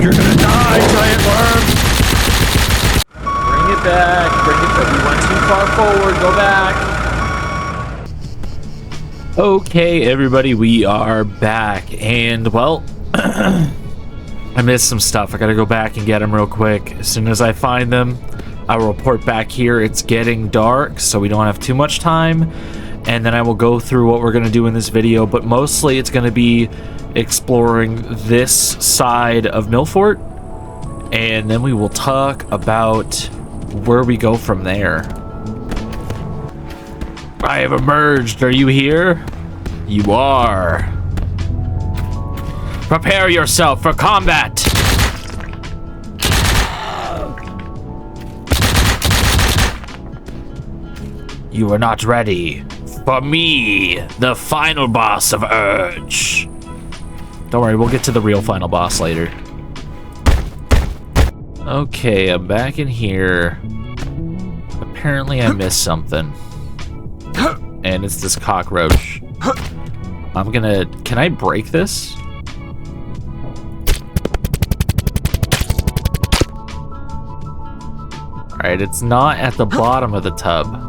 You're gonna die, giant worm! Bring it back. Bring it back. We went too far forward. Go back. Okay, everybody, we are back. And, well, I missed some stuff. I gotta go back and get them real quick. As soon as I find them, I will report back here. It's getting dark, so we don't have too much time. And then I will go through what we're gonna do in this video. But mostly it's gonna be exploring this side of Milfort. And then we will talk about where we go from there. I have emerged. Are you here? You are. Prepare yourself for combat. You are not ready for me, the final boss of Urge. Don't worry, we'll get to the real final boss later. Okay, I'm back in here. Apparently I missed something. And it's this cockroach. I'm gonna... Can I break this? Alright, it's not at the bottom of the tub.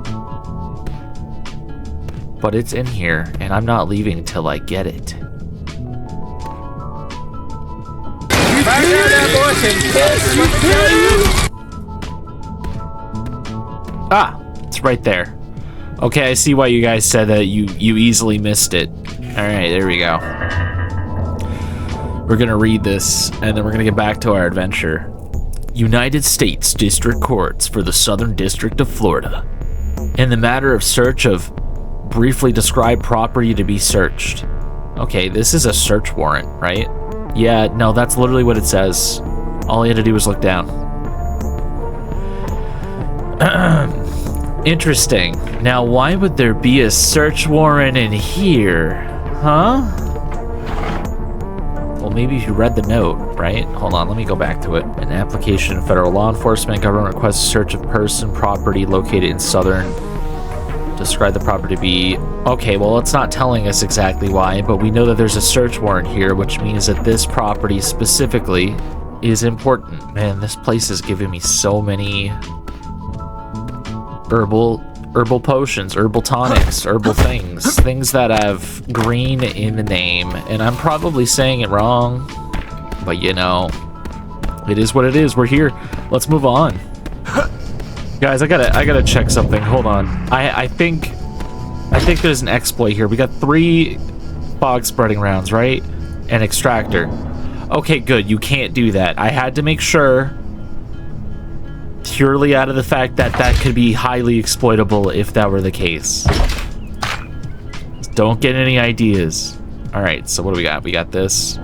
But it's in here, and I'm not leaving till I get it. Ah, it's right there. Okay, I see why you guys said that you easily missed it. Alright, there we go. We're gonna read this, and then we're gonna get back to our adventure. United States District Courts for the Southern District of Florida. In the matter of search of briefly described property to be searched. Okay, this is a search warrant, right? Yeah, no, that's literally what it says. All you had to do was look down. Interesting. Now, why would there be a search warrant in here? Huh? Well, maybe if you read the note, right? Hold on, let me go back to it. An application of federal law enforcement. Government requests a search of person, property located in southern... Describe the property to be... Okay, well, it's not telling us exactly why, but we know that there's a search warrant here, which means that this property specifically is important. Man, this place is giving me so many herbal potions, herbal tonics, herbal things that have green in the name, and I'm probably saying it wrong, but you know, it is what it is. We're here. Let's move on. Guys, I gotta check something. Hold on. I think there's an exploit here. We got 3 fog spreading rounds, right? An extractor. Okay, good. You can't do that. I had to make sure, purely out of the fact that that could be highly exploitable if that were the case. Don't get any ideas. All right, so what do we got? We got this.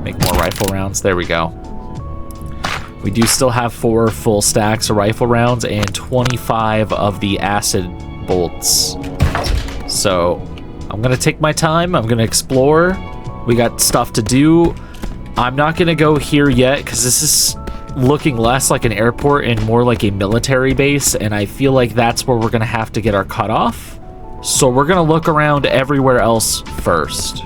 Make more rifle rounds. There we go. We do still have 4 full stacks of rifle rounds and 25 of the acid bolts. So I'm gonna take my time. I'm gonna explore. We got stuff to do. I'm not gonna go here yet because this is looking less like an airport and more like a military base, and I feel like that's where we're gonna have to get our cutoff. So we're gonna look around everywhere else first.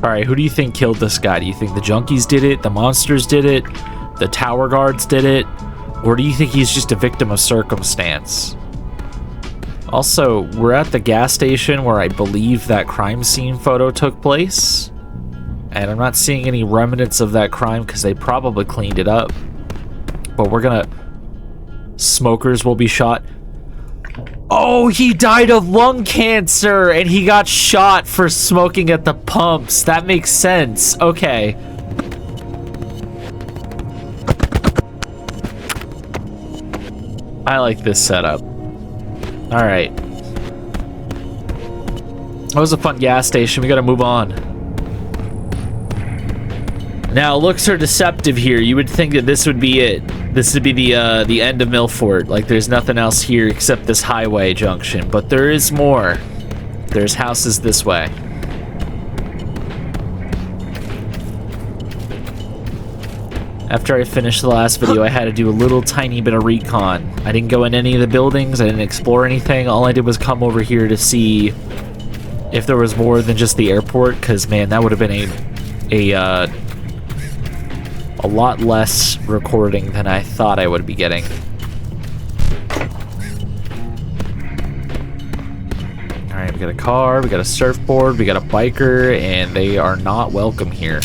Alright, who do you think killed this guy? Do you think the junkies did it? The monsters did it? The tower guards did it? Or do you think he's just a victim of circumstance? Also, we're at the gas station where I believe that crime scene photo took place. And I'm not seeing any remnants of that crime because they probably cleaned it up. But we're gonna... Smokers will be shot. Oh, he died of lung cancer and he got shot for smoking at the pumps. That makes sense. Okay. I like this setup. All right. That was a fun gas station. We gotta move on. Now, looks are deceptive here. You would think that this would be it. This would be the end of Milfort. Like, there's nothing else here except this highway junction. But there is more. There's houses this way. After I finished the last video, I had to do a little tiny bit of recon. I didn't go in any of the buildings. I didn't explore anything. All I did was come over here to see if there was more than just the airport, because man, that would have been a lot less recording than I thought I would be getting. Alright, we got a car, we got a surfboard, we got a biker, and they are not welcome here.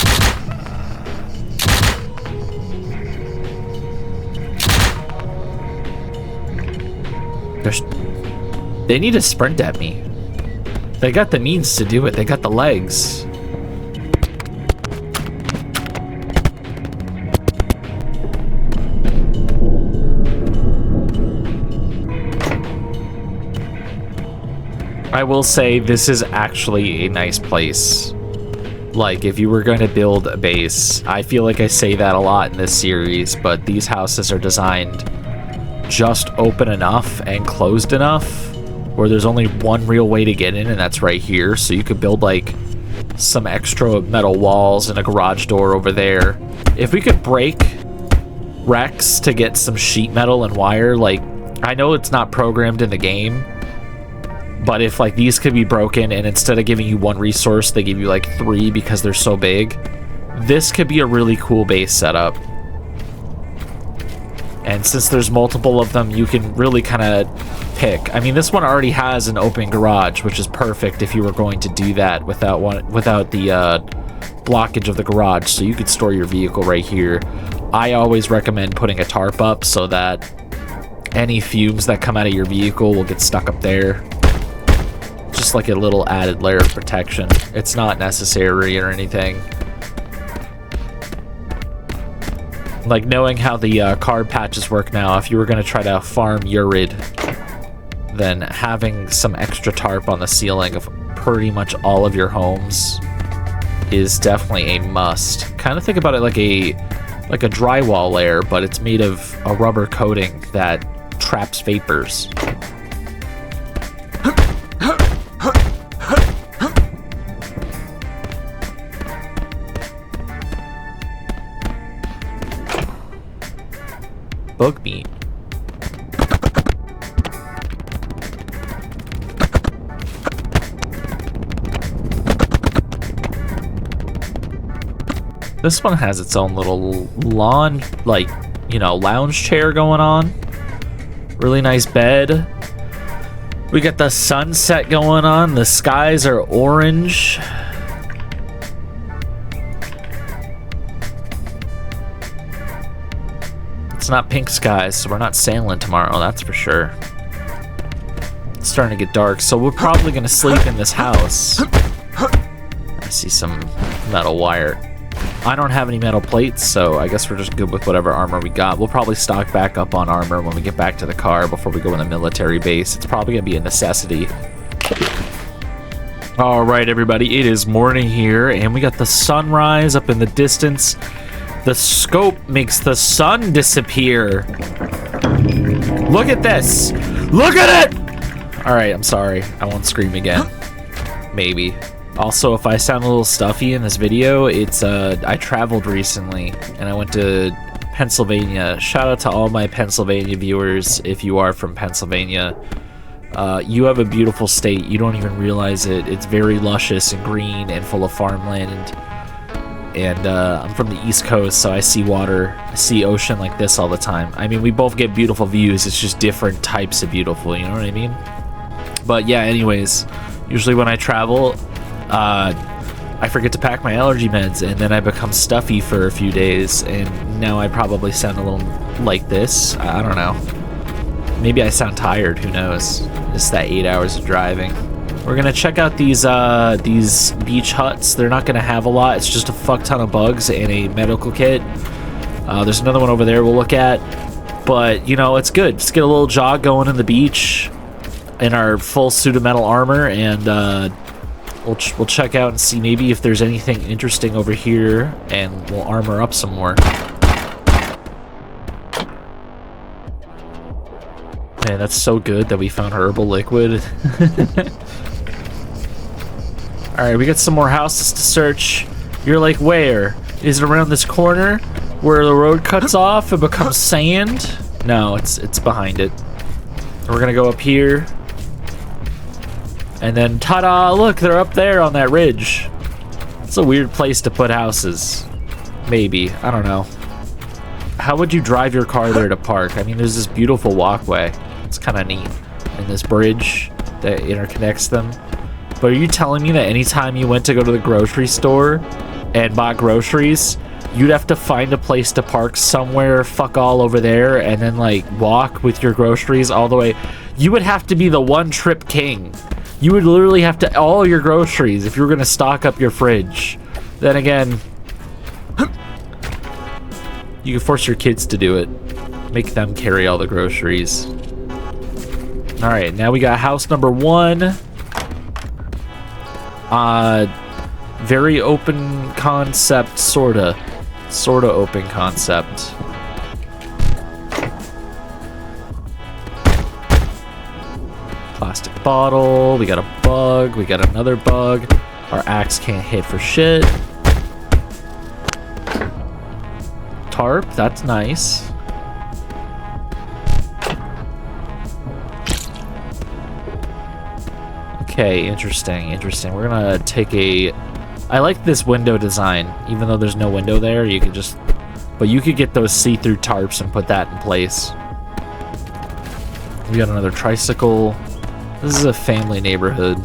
They need to sprint at me. They got the means to do it. They got the legs. I will say this is actually a nice place. Like, if you were going to build a base, I feel like I say that a lot in this series, but these houses are designed just open enough and closed enough where there's only one real way to get in, and that's right here. So you could build like some extra metal walls and a garage door over there. If we could break Rex to get some sheet metal and wire, like, I know it's not programmed in the game, but if like these could be broken and instead of giving you one resource they give you like 3 because they're so big, this could be a really cool base setup. And since there's multiple of them, you can really kind of pick. I mean, this one already has an open garage, which is perfect if you were going to do that without the blockage of the garage. So you could store your vehicle right here. I always recommend putting a tarp up so that any fumes that come out of your vehicle will get stuck up there. Just like a little added layer of protection. It's not necessary or anything. Like, knowing how the card patches work now, if you were going to try to farm Urid, then having some extra tarp on the ceiling of pretty much all of your homes is definitely a must. Kind of think about it like a drywall layer, but it's made of a rubber coating that traps vapors. Bug meat. This one has its own little lawn, like, you know, lounge chair going on. Really nice bed. We got the sunset going on. The skies are orange. It's not pink skies, so we're not sailing tomorrow, that's for sure. It's starting to get dark, so we're probably going to sleep in this house. I see some metal wire. I don't have any metal plates, so I guess we're just good with whatever armor we got. We'll probably stock back up on armor when we get back to the car before we go in the military base. It's probably going to be a necessity. Alright, everybody, it is morning here, and we got the sunrise up in the distance. The scope makes the sun disappear. Look at this. Look at it! Alright, I'm sorry. I won't scream again. Maybe. Also, if I sound a little stuffy in this video, it's, I traveled recently, and I went to Pennsylvania. Shout out to all my Pennsylvania viewers, if you are from Pennsylvania. You have a beautiful state. You don't even realize it. It's very luscious and green and full of farmland. And I'm from the East Coast, so I see water, I see ocean like this all the time. I mean, we both get beautiful views. It's just different types of beautiful, you know what I mean? But yeah, anyways, usually when I travel, I forget to pack my allergy meds, and then I become stuffy for a few days, and now I probably sound a little like this. I don't know. Maybe I sound tired, who knows? It's that 8 hours of driving. We're gonna check out these beach huts. They're not gonna have a lot. It's just a fuck ton of bugs and a medical kit. There's another one over there we'll look at. But, you know, it's good. Just get a little jog going in the beach in our full suit of metal armor, and we'll check out and see maybe if there's anything interesting over here, and we'll armor up some more. Man, that's so good that we found herbal liquid. Alright, we got some more houses to search. You're like, where? Is it around this corner where the road cuts off and becomes sand? No, it's behind it. We're gonna go up here. And then, ta-da, look, they're up there on that ridge. It's a weird place to put houses. Maybe, I don't know. How would you drive your car there to park? I mean, there's this beautiful walkway. It's kind of neat. And this bridge that interconnects them. But are you telling me that anytime you went to go to the grocery store and bought groceries, you'd have to find a place to park somewhere fuck all over there and then like walk with your groceries all the way? You would have to be the one trip king. You would literally have to all your groceries if you were going to stock up your fridge. Then again, you could force your kids to do it. Make them carry all the groceries. All right, now we got house number 1. Very open concept, sorta open concept. Plastic bottle. We got a bug. We got another bug. Our axe can't hit for shit. Tarp. That's nice. Okay, interesting. We're gonna take a... I like this window design. Even though there's no window there, you could just... But you could get those see-through tarps and put that in place. We got another tricycle. This is a family neighborhood.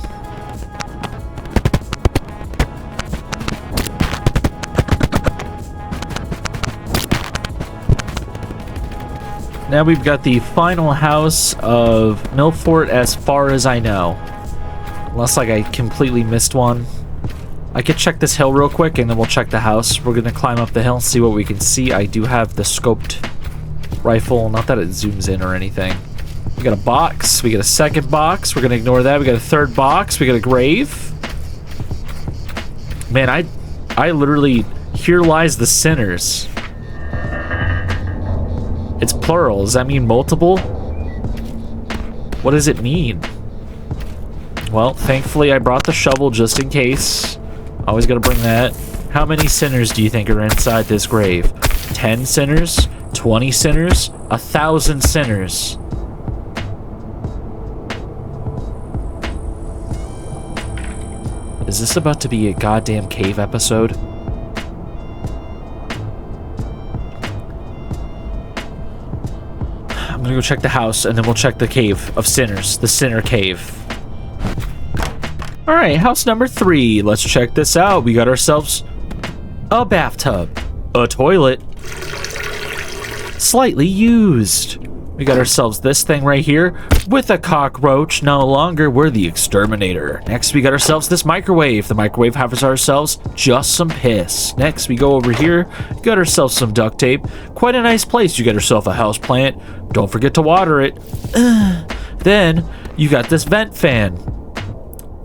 Now we've got the final house of Milfort as far as I know. Unless like I completely missed one. I could check this hill real quick and then we'll check the house. We're gonna climb up the hill and see what we can see. I do have the scoped rifle, not that it zooms in or anything. We got a box, we got a second box, we're gonna ignore that. We got a third box, we got a grave. Man, I literally, here lies the sinners. It's plural, does that mean multiple? What does it mean? Well, thankfully I brought the shovel just in case. Always gotta bring that. How many sinners do you think are inside this grave? 10 sinners? 20 sinners? 1,000 sinners? Is this about to be a goddamn cave episode? I'm gonna go check the house and then we'll check the cave of sinners. The sinner cave. Alright, house number 3. Let's check this out. We got ourselves a bathtub, a toilet, slightly used. We got ourselves this thing right here with a cockroach. No longer we're the exterminator. Next, we got ourselves this microwave. The microwave offers ourselves just some piss. Next, we go over here, got ourselves some duct tape. Quite a nice place. You got yourself a house plant. Don't forget to water it. Then, you got this vent fan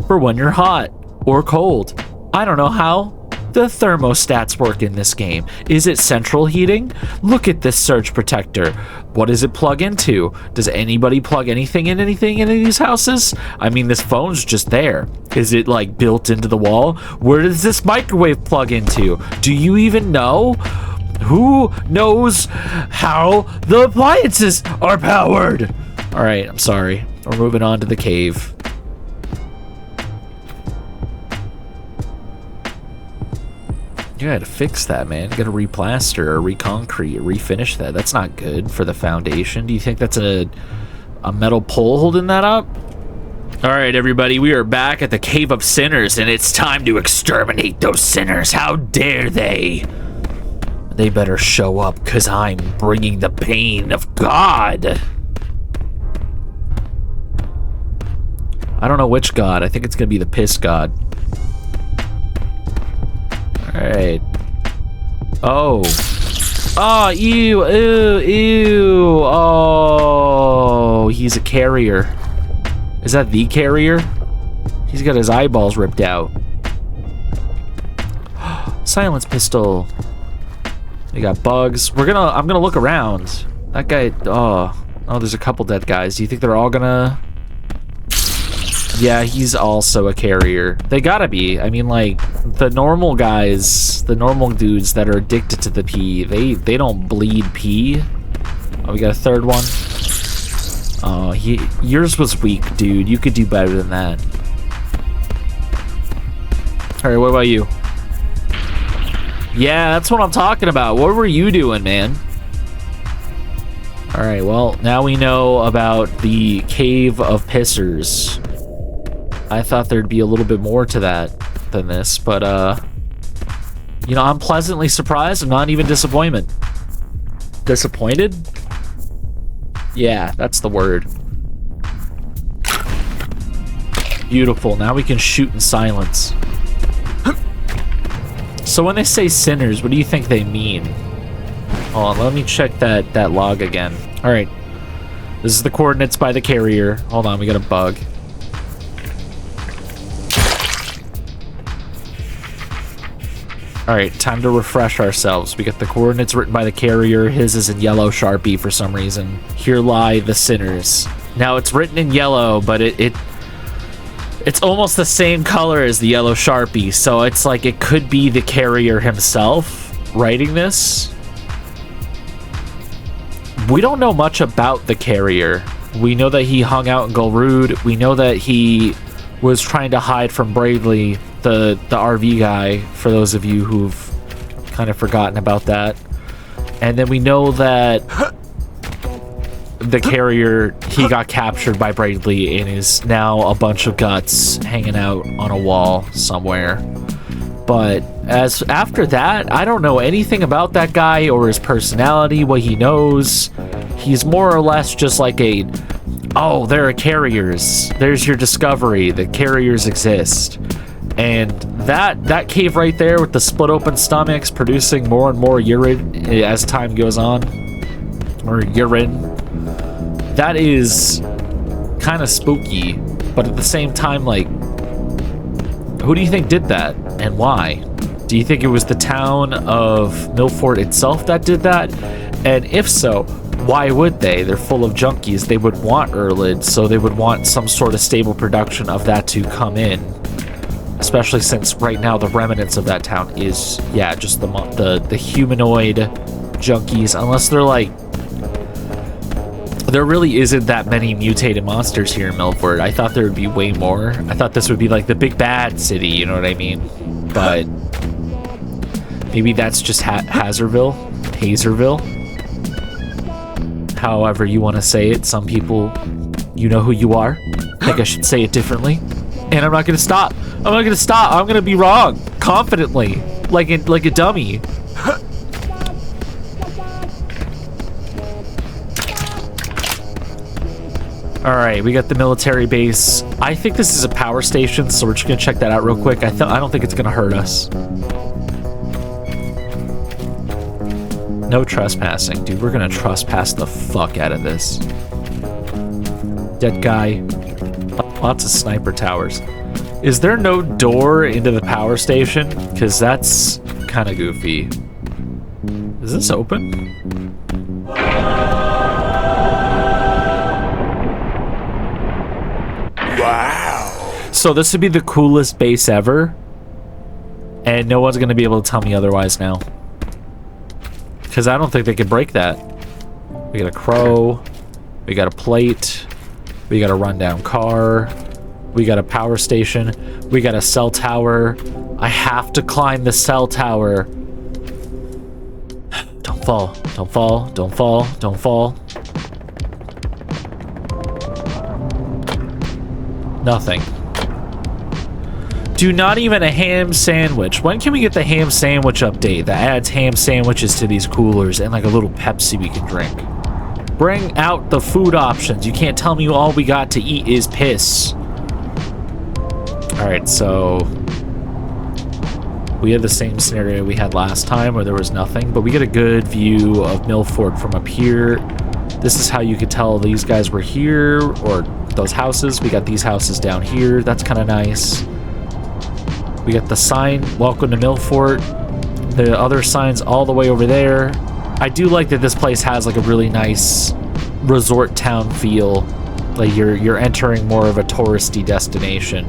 for when you're hot or cold. I don't know how the thermostats work in this game. Is it central heating? Look at this surge protector. What does it plug into? Does anybody plug anything in any of these houses? I mean, this phone's just there. Is it like built into the wall? Where does this microwave plug into? Do you even know? Who knows how the appliances are powered? All right, I'm sorry. We're moving on to the cave. You gotta fix that, man. You gotta replaster or reconcrete or refinish that. That's not good for the foundation. Do you think that's a metal pole holding that up? All right, everybody, we are back at the Cave of Sinners, and it's time to exterminate those sinners. How dare they? They better show up, because I'm bringing the pain of God. I don't know which God. I think it's gonna be the piss God. Alright. Oh. Oh, ew, ew, ew. Oh, he's a carrier. Is that the carrier? He's got his eyeballs ripped out. Silence pistol. We got bugs. I'm gonna look around. That guy, oh, there's a couple dead guys. Do you think they're all gonna... Yeah, he's also a carrier. They gotta be. I mean, like, the normal guys, the normal dudes that are addicted to the pee, they don't bleed pee. Oh, we got a third one. Oh, yours was weak, dude. You could do better than that. Alright, what about you? Yeah, that's what I'm talking about. What were you doing, man? Alright, well, now we know about the Cave of Pissers. I thought there'd be a little bit more to that than this, but, you know, I'm pleasantly surprised. I'm not even disappointed. Disappointed? Yeah, that's the word. Beautiful. Now we can shoot in silence. So when they say sinners, what do you think they mean? Hold on, let me check that log again. Alright. This is the coordinates by the carrier. Hold on, we got a bug. Alright, time to refresh ourselves. We got the coordinates written by the carrier. His is in yellow Sharpie for some reason. Here lie the sinners. Now, it's written in yellow, but it's almost the same color as the yellow Sharpie, so it's like it could be the carrier himself writing this. We don't know much about the carrier. We know that he hung out in Golrude. We know that he was trying to hide from Bradley, the RV guy, for those of you who've kind of forgotten about that. And then we know that the carrier, he got captured by Bradley and is now a bunch of guts hanging out on a wall somewhere. But as after that, I don't know anything about that guy or his personality, what he knows. He's more or less just like a, oh, there are carriers. There's your discovery. The carriers exist. And that cave right there with the split open stomachs producing more and more urine as time goes on, or urine, that is kind of spooky. But at the same time, like, who do you think did that and why? Do you think it was the town of Milfort itself that did that? And if so, why would they? They're full of junkies. They would want Erlid, so they would want some sort of stable production of that to come in. Especially since right now the remnants of that town is, yeah, just the humanoid junkies. Unless they're like, there really isn't that many mutated monsters here in Milford. I thought there would be way more. I thought this would be like the big bad city, you know what I mean? But maybe that's just Hazerville, however you want to say it. Some people, you know who you are. I think I should say it differently. And I'm not gonna stop. I'm not gonna stop. I'm gonna be wrong confidently, like a dummy. All right, we got the military base. I think this is a power station, so we're just gonna check that out real quick. I don't think it's gonna hurt us. No trespassing, dude. We're gonna trespass the fuck out of this. Dead guy. Lots of sniper towers. Is there no door into the power station? Because that's kind of goofy. Is this open? Wow. So this would be the coolest base ever. And no one's going to be able to tell me otherwise now. Because I don't think they could break that. We got a crow. We got a plate. We got a rundown car. We got a power station. We got a cell tower. I have to climb the cell tower. Don't fall. Don't fall. Don't fall. Don't fall. Nothing. Do not even a ham sandwich. When can we get the ham sandwich update that adds ham sandwiches to these coolers and like a little Pepsi we can drink? Bring out the food options. You can't tell me all we got to eat is piss. Alright, so we had the same scenario we had last time where there was nothing, but we get a good view of Milfort from up here. This is how you could tell these guys were here, or those houses. We got these houses down here. That's kind of nice. We got the sign, welcome to Milfort. The other signs all the way over there. I do like that this place has like a really nice resort town feel. Like you're entering more of a touristy destination.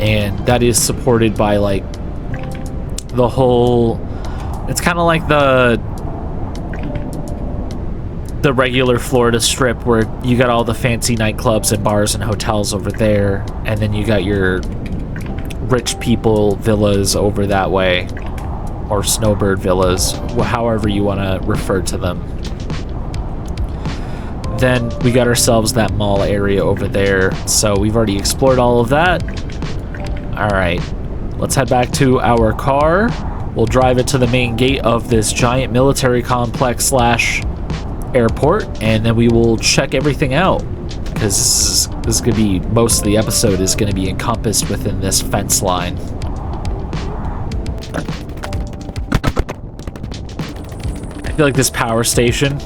And that is supported by like the whole, it's kind of like the regular Florida strip where you got all the fancy nightclubs and bars and hotels over there, and then you got your rich people villas over that way, or snowbird villas, however you want to refer to them. Then we got ourselves that mall area over there, so we've already explored all of that. All right, let's head back to our car. We'll drive it to the main gate of this giant military complex / airport, and then we will check everything out, because this is gonna be, most of the episode is gonna be encompassed within this fence line. I feel like this power station,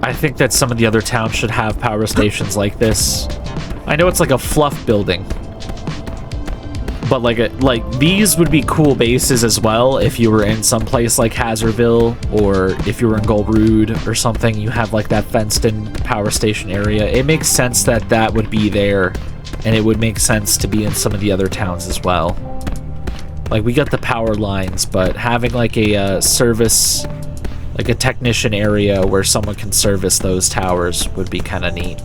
I think that some of the other towns should have power stations like this. I know it's like a fluff building, but like these would be cool bases as well if you were in some place like Hazardville, or if you were in Goldrood or something. You have like that fenced-in power station area. It makes sense that that would be there, and it would make sense to be in some of the other towns as well. Like, we got the power lines, but having like a service, like a technician area where someone can service those towers would be kind of neat.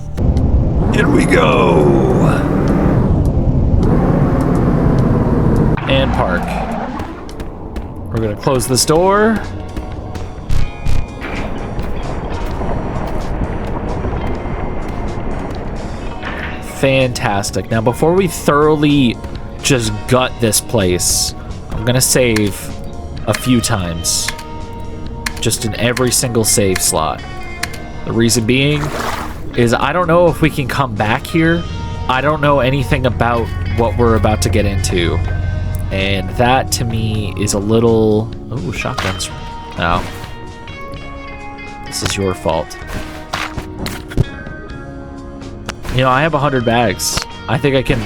Here we go. And park. We're gonna close this door. Fantastic. Now, before we thoroughly just gut this place, I'm gonna save a few times. Just in every single save slot. The reason being is I don't know if we can come back here. I don't know anything about what we're about to get into. And that, to me, is a little... Oh, shotguns. No. This is your fault. You know, I have 100 bags. I think I can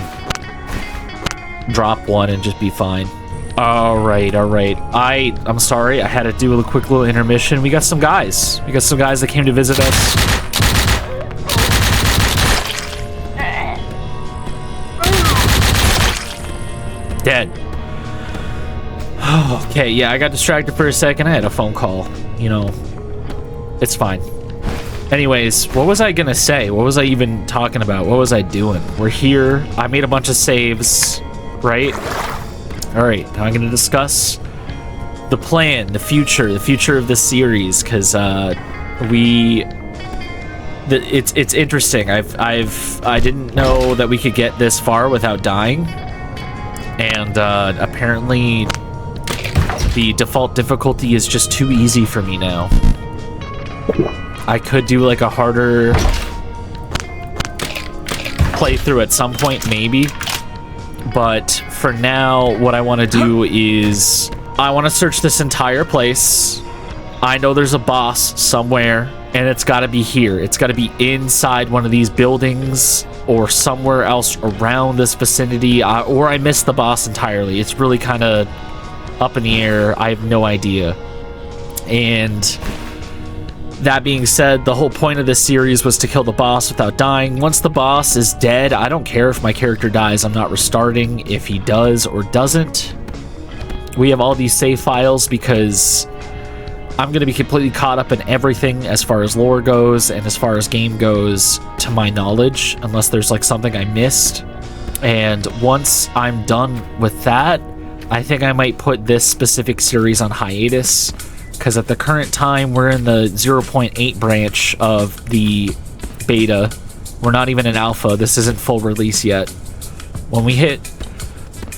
drop one and just be fine. Alright, alright. I'm sorry, I had to do a quick little intermission. We got some guys. We got some guys that came to visit us. Dead. Okay, yeah, I got distracted for a second. I had a phone call. You know, it's fine. Anyways, what was I gonna say? What was I even talking about? What was I doing? We're here. I made a bunch of saves, right? All right, now I'm gonna discuss the plan, the future of this series, because it's interesting. I didn't know that we could get this far without dying, and apparently the default difficulty is just too easy for me now. I could do like a harder playthrough at some point, maybe. But for now, what I want to do is I want to search this entire place. I know there's a boss somewhere, and it's got to be here. It's got to be inside one of these buildings or somewhere else around this vicinity, or I missed the boss entirely. It's really kind of up in the air. I have no idea. And that being said, the whole point of this series was to kill the boss without dying. Once the boss is dead, I don't care if my character dies. I'm not restarting if he does or doesn't. We have all these save files because I'm going to be completely caught up in everything as far as lore goes and as far as game goes, to my knowledge, unless there's like something I missed. And once I'm done with that, I think I might put this specific series on hiatus, because at the current time we're in the 0.8 branch of the beta. We're not even in alpha. This isn't full release yet. When we hit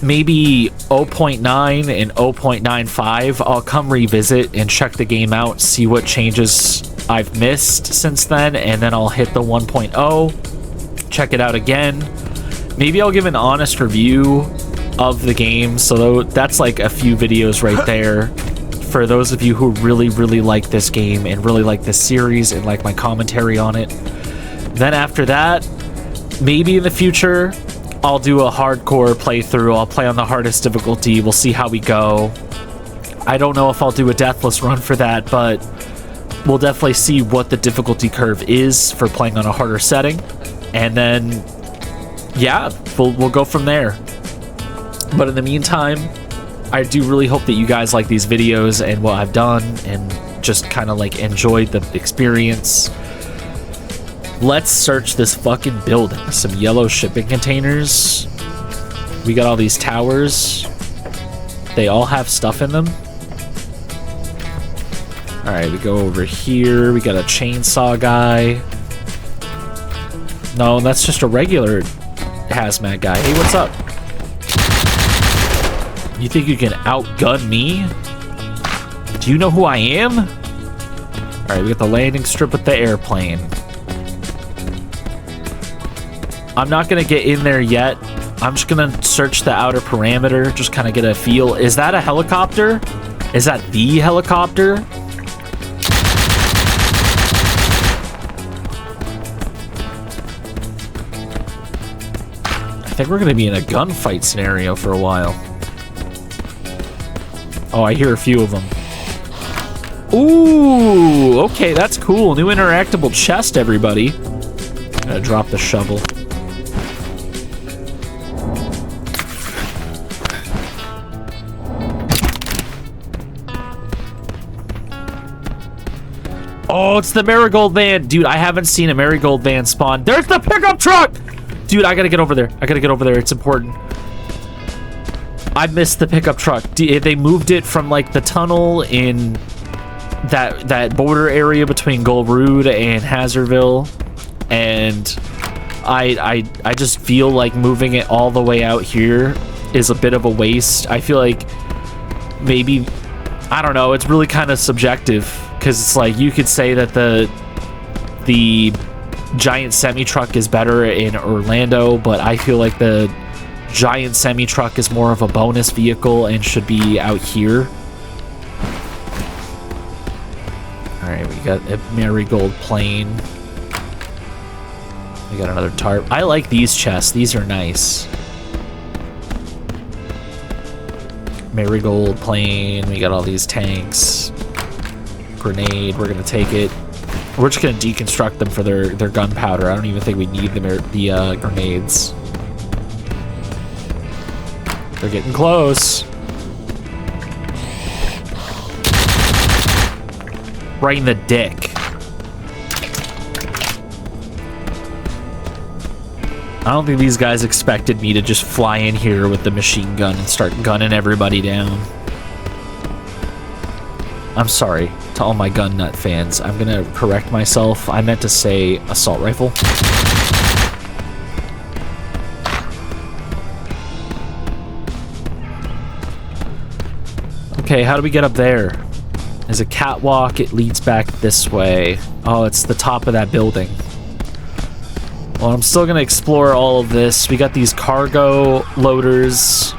maybe 0.9 and 0.95, I'll come revisit and check the game out, see what changes I've missed since then, and then I'll hit the 1.0, check it out again. Maybe I'll give an honest review of the game, so that's like a few videos right there for those of you who really like this game and really like this series and like my commentary on it. Then after that, maybe in the future I'll do a hardcore playthrough. I'll play on the hardest difficulty. We'll see how we go. I don't know if I'll do a Deathless run for that, but we'll definitely see what the difficulty curve is for playing on a harder setting, and then yeah, we'll go from there. But in the meantime, I do really hope that you guys like these videos and what I've done and just kind of like enjoyed the experience. Let's search this fucking building. Some yellow shipping containers. We got all these towers. They all have stuff in them. All right, we go over here. We got a chainsaw guy. No, that's just a regular hazmat guy. Hey, what's up? You think you can outgun me? Do you know who I am? All right, we got the landing strip with the airplane. I'm not gonna get in there yet. I'm just gonna search the outer perimeter, just kind of get a feel. Is that a helicopter? Is that the helicopter? I think we're gonna be in a gunfight scenario for a while. Oh, I hear a few of them. Ooh, okay, that's cool. New interactable chest, everybody. I'm gonna drop the shovel. Oh, it's the Marigold van. Dude, I haven't seen a Marigold van spawn. There's the pickup truck! Dude, I gotta get over there. I gotta get over there. It's important. I missed the pickup truck. They moved it from, like, the tunnel in that border area between Goldrood and Hazardville. And I just feel like moving it all the way out here is a bit of a waste. I feel like maybe... I don't know. It's really kind of subjective. Because it's like, you could say that the giant semi-truck is better in Orlando, but I feel like the giant semi-truck is more of a bonus vehicle and should be out here. Alright, we got a Marigold plane. We got another tarp. I like these chests. These are nice. Marigold plane. We got all these tanks. Grenade, we're gonna take it. We're just gonna deconstruct them for their gunpowder. I don't even think we need the grenades. They're getting close. Right in the dick. I don't think these guys expected me to just fly in here with the machine gun and start gunning everybody down. I'm sorry to all my gun nut fans. I'm gonna correct myself. I meant to say assault rifle. Okay, how do we get up there? There's a catwalk. It leads back this way. Oh, it's the top of that building. Well, I'm still gonna explore all of this. We got these cargo loaders.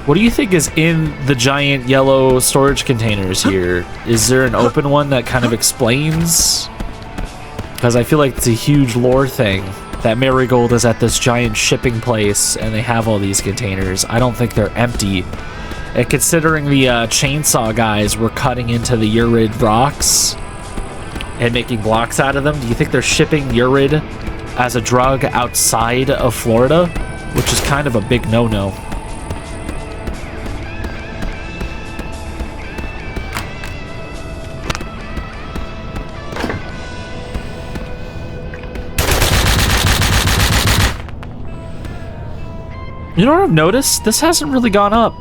What do you think is in the giant yellow storage containers here? Is there an open one that kind of explains? Because I feel like it's a huge lore thing. That Marigold is at this giant shipping place and they have all these containers. I don't think they're empty. And considering the chainsaw guys were cutting into the Urid rocks and making blocks out of them, do you think they're shipping Urid as a drug outside of Florida? Which is kind of a big no-no. You know what I've noticed? This hasn't really gone up.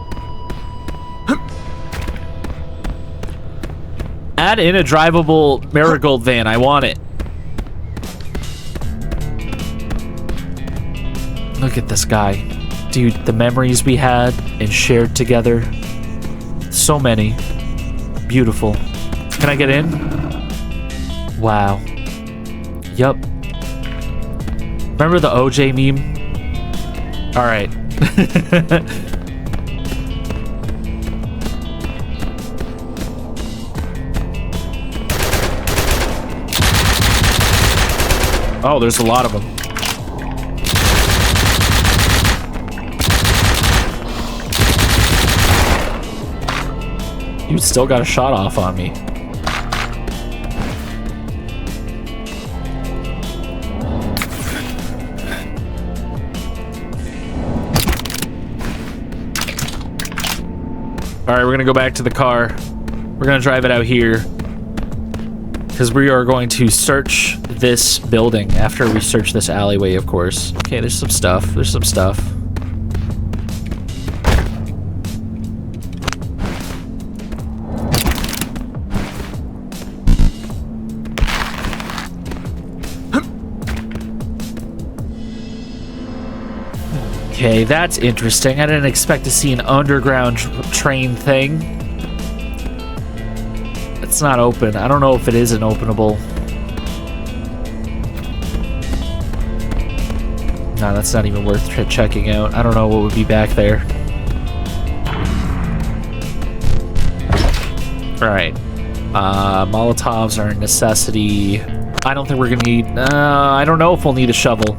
Add in a drivable Marigold van. I want it. Look at this guy. Dude, the memories we had and shared together. So many. Beautiful. Can I get in? Wow. Yup. Remember the OJ meme? Alright. Oh, there's a lot of them. You still got a shot off on me. Alright, we're gonna go back to the car. We're gonna drive it out here. Because we are going to search this building after we search this alleyway, of course. Okay, there's some stuff. There's some stuff. Okay, that's interesting. I didn't expect to see an underground train thing. It's not open. I don't know if it is an openable. No, that's not even worth checking out. I don't know what would be back there. Alright. Molotovs are a necessity. I don't think we're gonna need... I don't know if we'll need a shovel.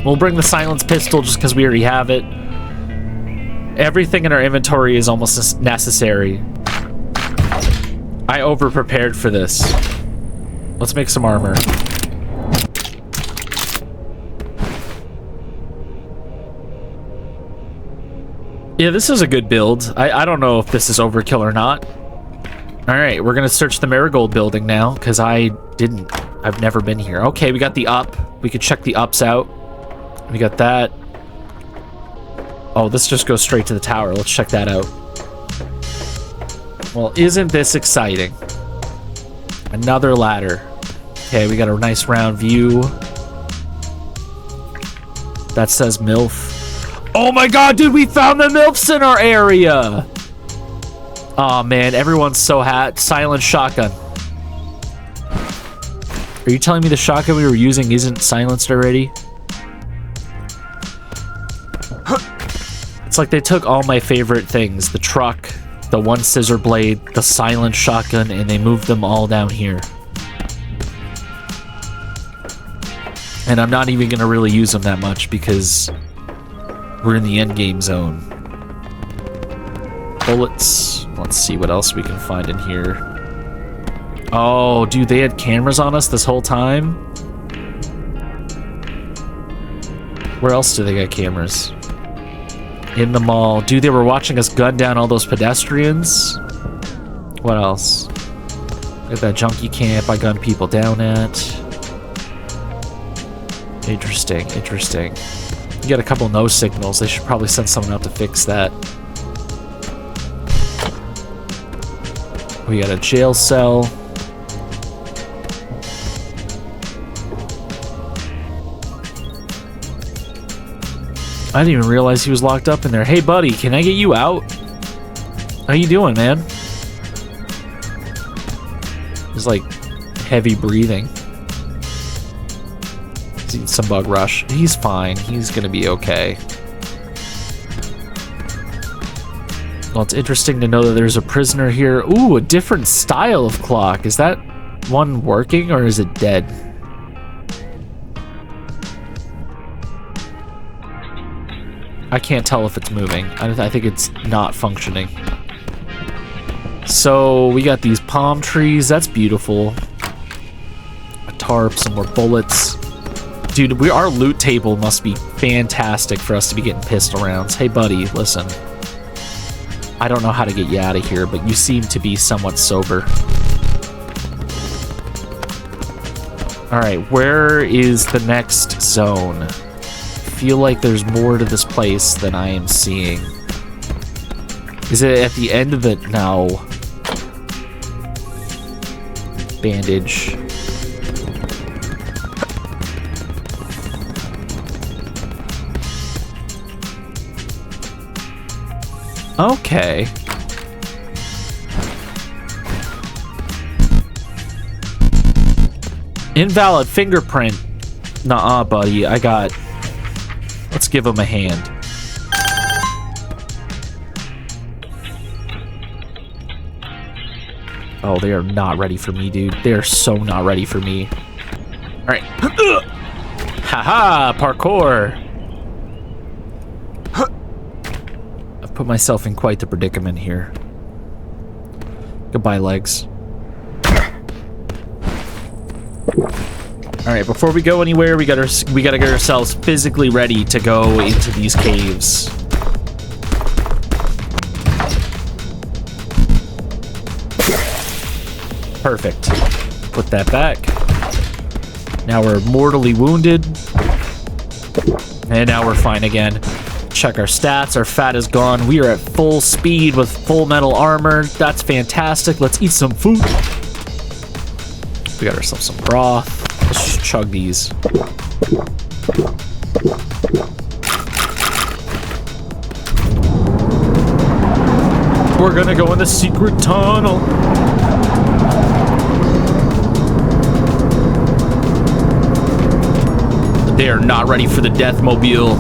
We'll bring the silence pistol just because we already have it. Everything in our inventory is almost necessary. I over-prepared for this. Let's make some armor. Yeah, this is a good build. I don't know if this is overkill or not. Alright, we're gonna search the Marold building now, because I've never been here. Okay, we got the up. We could check the ups out. We got that. Oh, this just goes straight to the tower. Let's check that out. Well, isn't this exciting? Another ladder. Okay, we got a nice round view. That says MILF. Oh my god, dude, we found the MILFs in our area! Oh man, everyone's so hot. Silent shotgun. Are you telling me the shotgun we were using isn't silenced already? It's like they took all my favorite things. The truck, the one scissor blade, the silent shotgun, and they moved them all down here. And I'm not even going to really use them that much because we're in the endgame zone. Bullets. Let's see what else we can find in here. Oh, dude, they had cameras on us this whole time? Where else do they got cameras? In the mall. Dude, they were watching us gun down all those pedestrians. What else? Look at that junkie camp I gunned people down at. Interesting, interesting. You got a couple no signals. They should probably send someone out to fix that. We got a jail cell. I didn't even realize he was locked up in there. Hey, buddy, can I get you out? How you doing, man? He's like heavy breathing. He's eating some bug rush. He's fine. He's gonna be okay. Well, it's interesting to know that there's a prisoner here. Ooh, a different style of clock. Is that one working or is it dead? I can't tell if it's moving. I think it's not functioning. So we got these palm trees. That's beautiful. A tarp, some more bullets. Dude, our loot table must be fantastic for us to be getting pistol rounds. Hey, buddy, listen. I don't know how to get you out of here, but you seem to be somewhat sober. Alright, where is the next zone? I feel like there's more to this place than I am seeing. Is it at the end of the... No. Bandage. Okay. Invalid fingerprint. Nuh-uh, buddy. I got... Let's give him a hand. Oh, they are not ready for me, dude. They are so not ready for me. Alright. Haha, parkour. I've put myself in quite the predicament here. Goodbye, legs. Alright, before we go anywhere, we gotta get ourselves physically ready to go into these caves. Perfect. Put that back. Now we're mortally wounded. And now we're fine again. Check our stats. Our fat is gone. We are at full speed with full metal armor. That's fantastic. Let's eat some food. We got ourselves some broth. Let's just chug these. we're gonna go in the secret tunnel. They are not ready for the Deathmobile.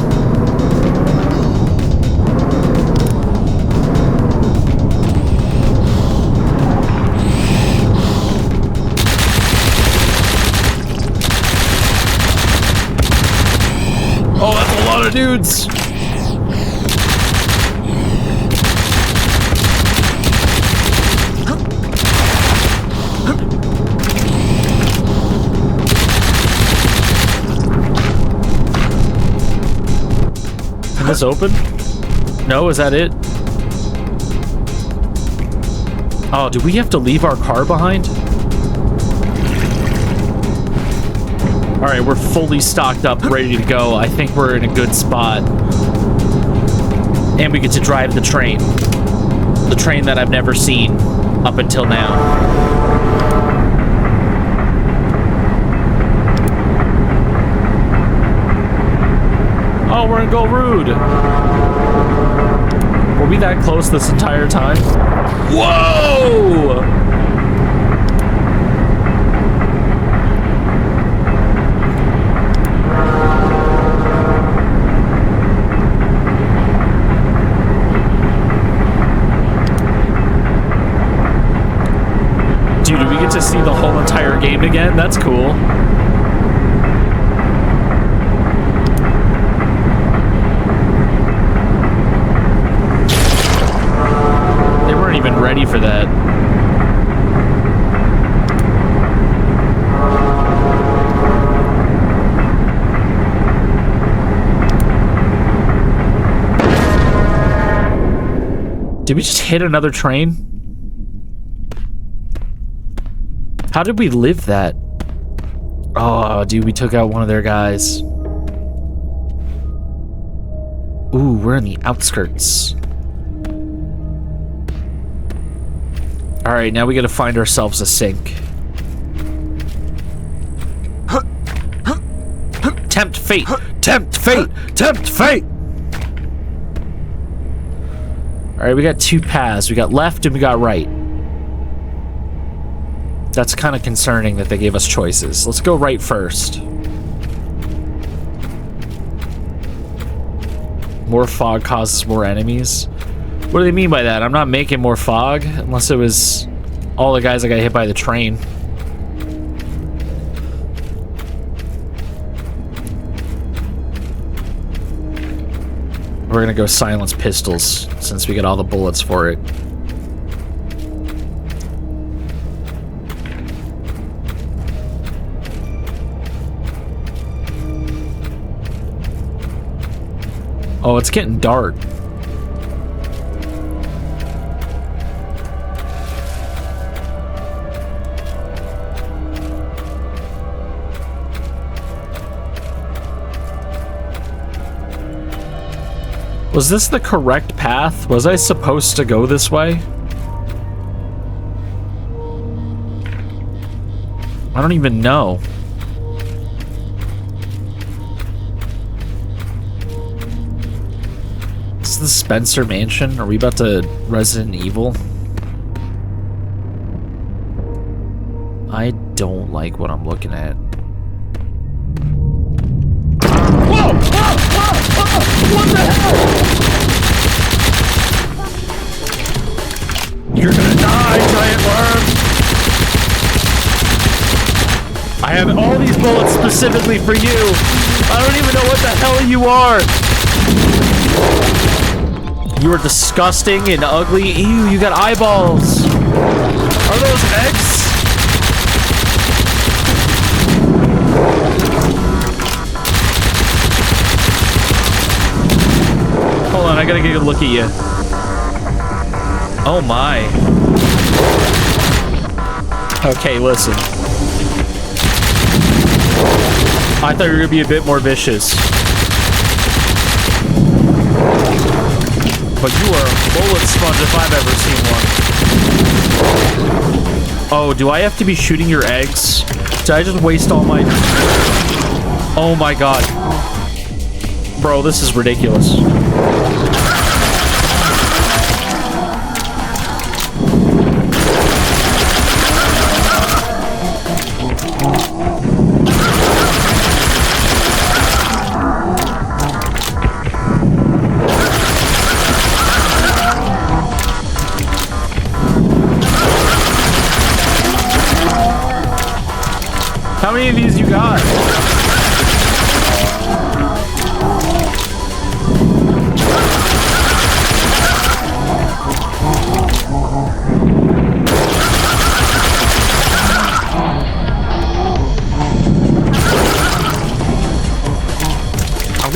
Oh, that's a lot of dudes. This open? No, is that it? Oh, do we have to leave our car behind? Alright, we're fully stocked up, ready to go. I think we're in a good spot. And we get to drive the train. The train that I've never seen up until now. Oh, we're in Go Rude. Were we that close this entire time? Whoa! Dude, do we get to see the whole entire game again? That's cool. Even ready for that. Did we just hit another train? How did we live that? Oh, dude, we took out one of their guys. Ooh, we're in the outskirts. Alright, now we gotta find ourselves a sink. Tempt fate! Tempt fate! Tempt fate! Alright, we got two paths. We got left and we got right. That's kind of concerning that they gave us choices. Let's go right first. More fog causes more enemies. What do they mean by that? I'm not making more fog, unless it was all the guys that got hit by the train. We're gonna go silence pistols, since we get all the bullets for it. Oh, it's getting dark. Was this the correct path? Was I supposed to go this way? I don't even know. Is this the Spencer Mansion? Are we about to Resident Evil? I don't like what I'm looking at. Whoa! Whoa! Whoa! Whoa! What the hell? You're gonna die, giant worm! I have all these bullets specifically for you. I don't even know what the hell you are. You are disgusting and ugly. Ew, you got eyeballs. Are those eggs? Hold on, I gotta get a look at you. Oh my. Okay, listen. I thought you were gonna be a bit more vicious. But you are a bullet sponge if I've ever seen one. Oh, do I have to be shooting your eggs? Did I just waste all my... Oh my god. Bro, this is ridiculous.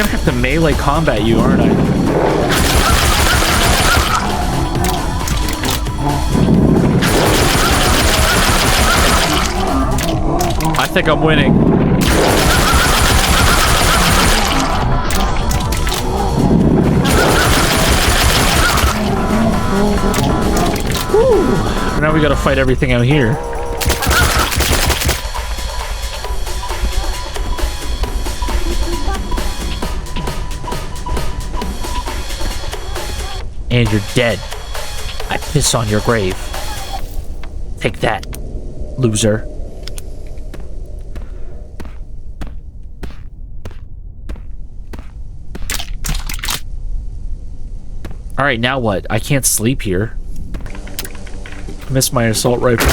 gonna have to melee combat you, aren't I? I think I'm winning. Woo. Now we gotta fight everything out here. And you're dead. I piss on your grave. Take that, loser. Alright, now what? I can't sleep here. I missed my assault rifle.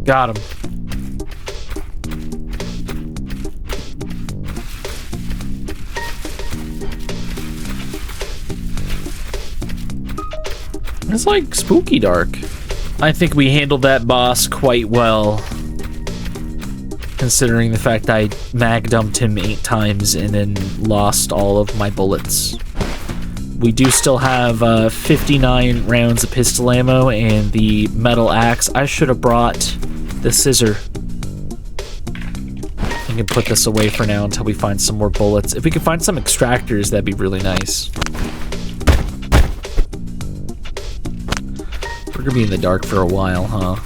Got him. It's like spooky dark. I think we handled that boss quite well, considering the fact I mag dumped him 8 times and then lost all of my bullets. We do still have 59 rounds of pistol ammo and the metal axe. I should have brought the scissor. I can put this away for now until we find some more bullets. If we could find some extractors, that'd be really nice. We're gonna be in the dark for a while, huh?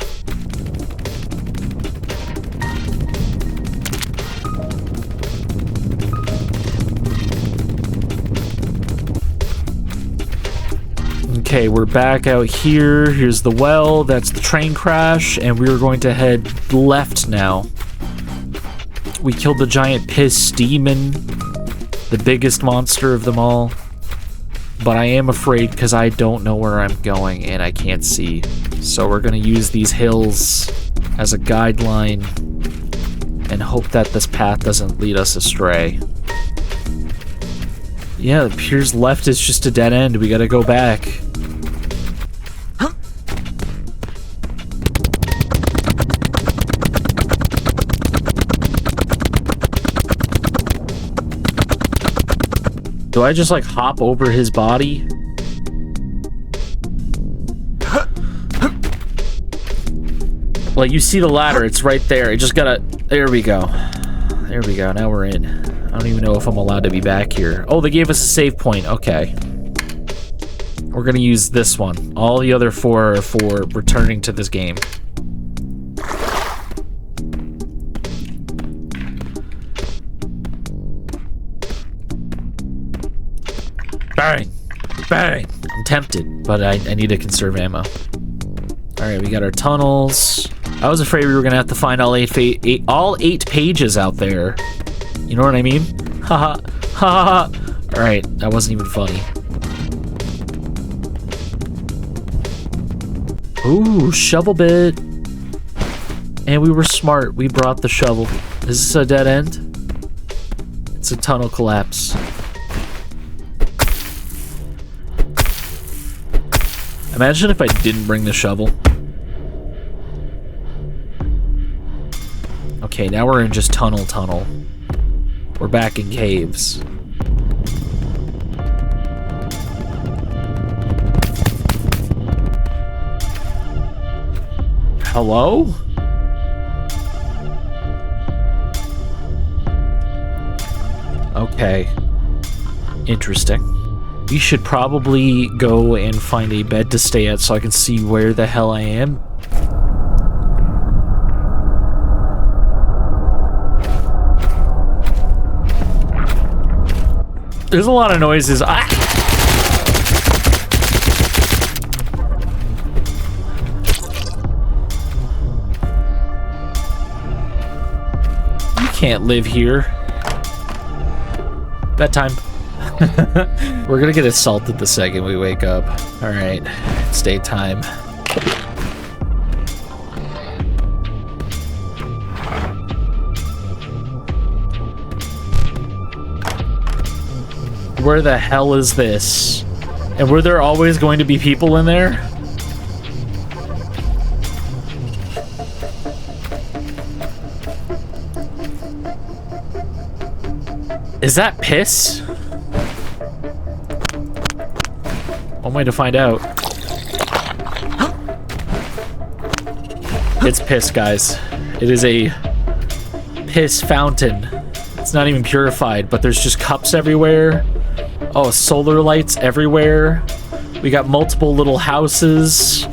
Okay, we're back out here. Here's the well. That's the train crash. And we're going to head left now. We killed the giant piss demon, the biggest monster of them all. But I am afraid because I don't know where I'm going and I can't see. So we're going to use these hills as a guideline and hope that this path doesn't lead us astray. Yeah, it appears left is just a dead end. We got to go back. Do I just like hop over his body? Well, you see the ladder, it's right there. I just gotta, there we go. There we go, now we're in. I don't even know if I'm allowed to be back here. Oh, they gave us a save point, okay. We're gonna use this one. All the other 4 are for returning to this game. Bang! Bang! I'm tempted, but I need to conserve ammo. Alright, we got our tunnels. I was afraid we were gonna have to find all 8 pages out there. You know what I mean? Haha. Haha. Alright, that wasn't even funny. Ooh, shovel bit. And we were smart. We brought the shovel. Is this a dead end? It's a tunnel collapse. Imagine if I didn't bring the shovel. Okay, now we're in just tunnel. We're back in caves. Hello? Okay. Interesting. We should probably go and find a bed to stay at so I can see where the hell I am. There's a lot of noises. Ah! You can't live here. Bedtime. We're gonna get assaulted the second we wake up. Alright, it's daytime. Where the hell is this? And were there always going to be people in there? Is that piss? One way to find out. It's piss, guys. It is a piss fountain. It's not even purified, but there's just cups everywhere. Oh, solar lights everywhere. We got multiple little houses.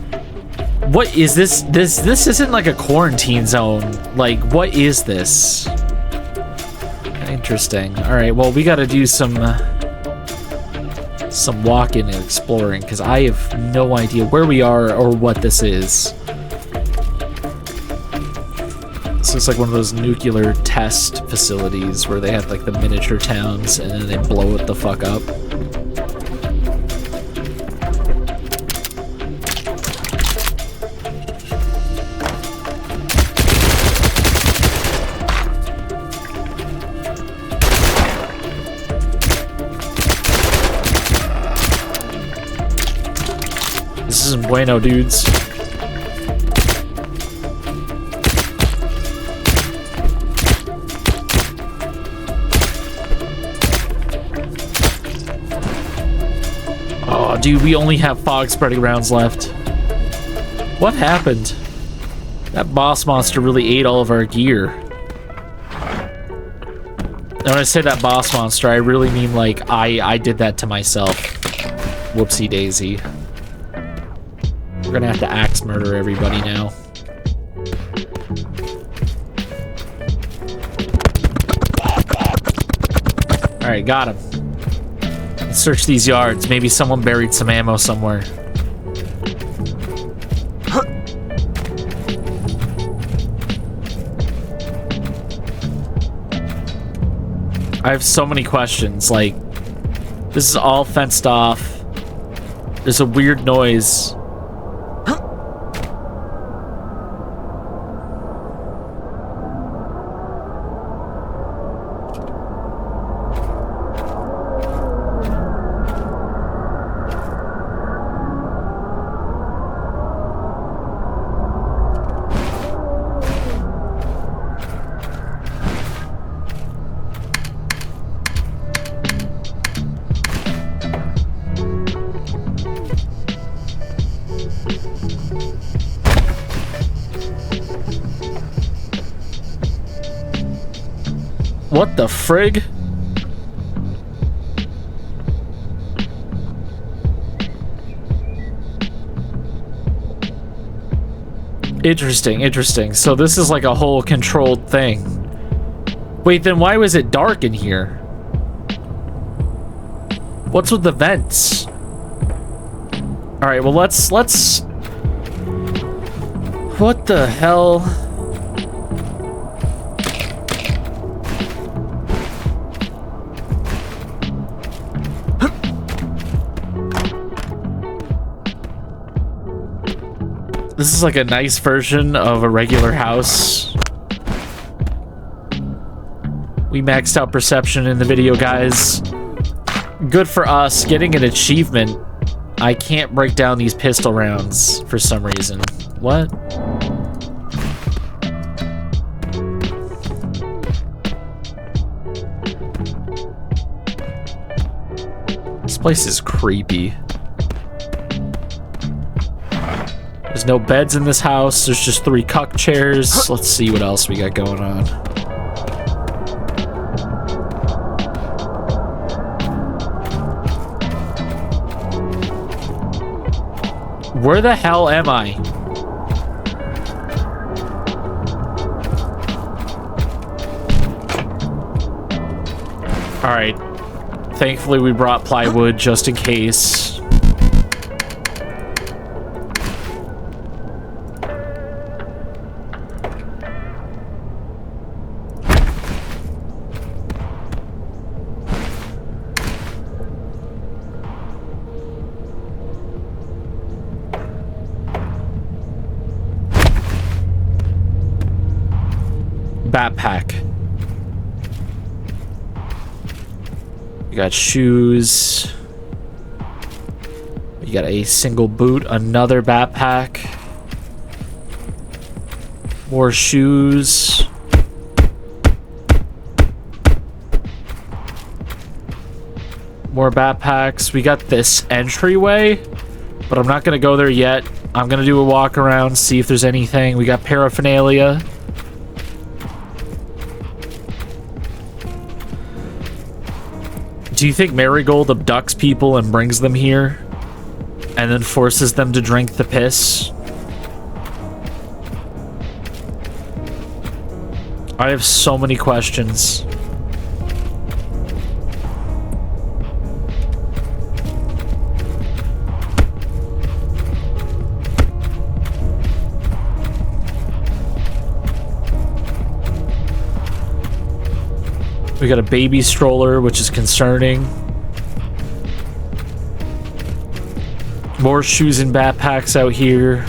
What is this? This isn't like a quarantine zone. Like, what is this? Interesting. All right, well, we got to do some walking and exploring, because I have no idea where we are or what this is. This looks like one of those nuclear test facilities where they have like the miniature towns and then they blow it the fuck up. This isn't bueno, dudes. Oh, dude, we only have fog spreading rounds left. What happened? That boss monster really ate all of our gear. And when I say that boss monster, I really mean like I did that to myself. Whoopsie daisy. We're gonna have to axe murder everybody now. Alright, got him. Let's search these yards. Maybe someone buried some ammo somewhere. I have so many questions. Like, this is all fenced off. There's a weird noise. What the frig? Interesting, interesting. So this is like a whole controlled thing. Wait, then why was it dark in here? What's with the vents? Alright, well let's... What the hell? This is like a nice version of a regular house. We maxed out perception in the video, guys. Good for us. Getting an achievement. I can't break down these pistol rounds for some reason. What? This place is creepy. There's no beds in this house. There's just 3 cuck chairs. Let's see what else we got going on. Where the hell am I? Alright. Thankfully we brought plywood just in case. Backpack. We got shoes. We got a single boot, another backpack. More shoes. More backpacks. We got this entryway, but I'm not going to go there yet. I'm going to do a walk around, see if there's anything. We got paraphernalia. Do you think Marigold abducts people and brings them here? And then forces them to drink the piss? I have so many questions. We got a baby stroller, which is concerning. More shoes and backpacks out here.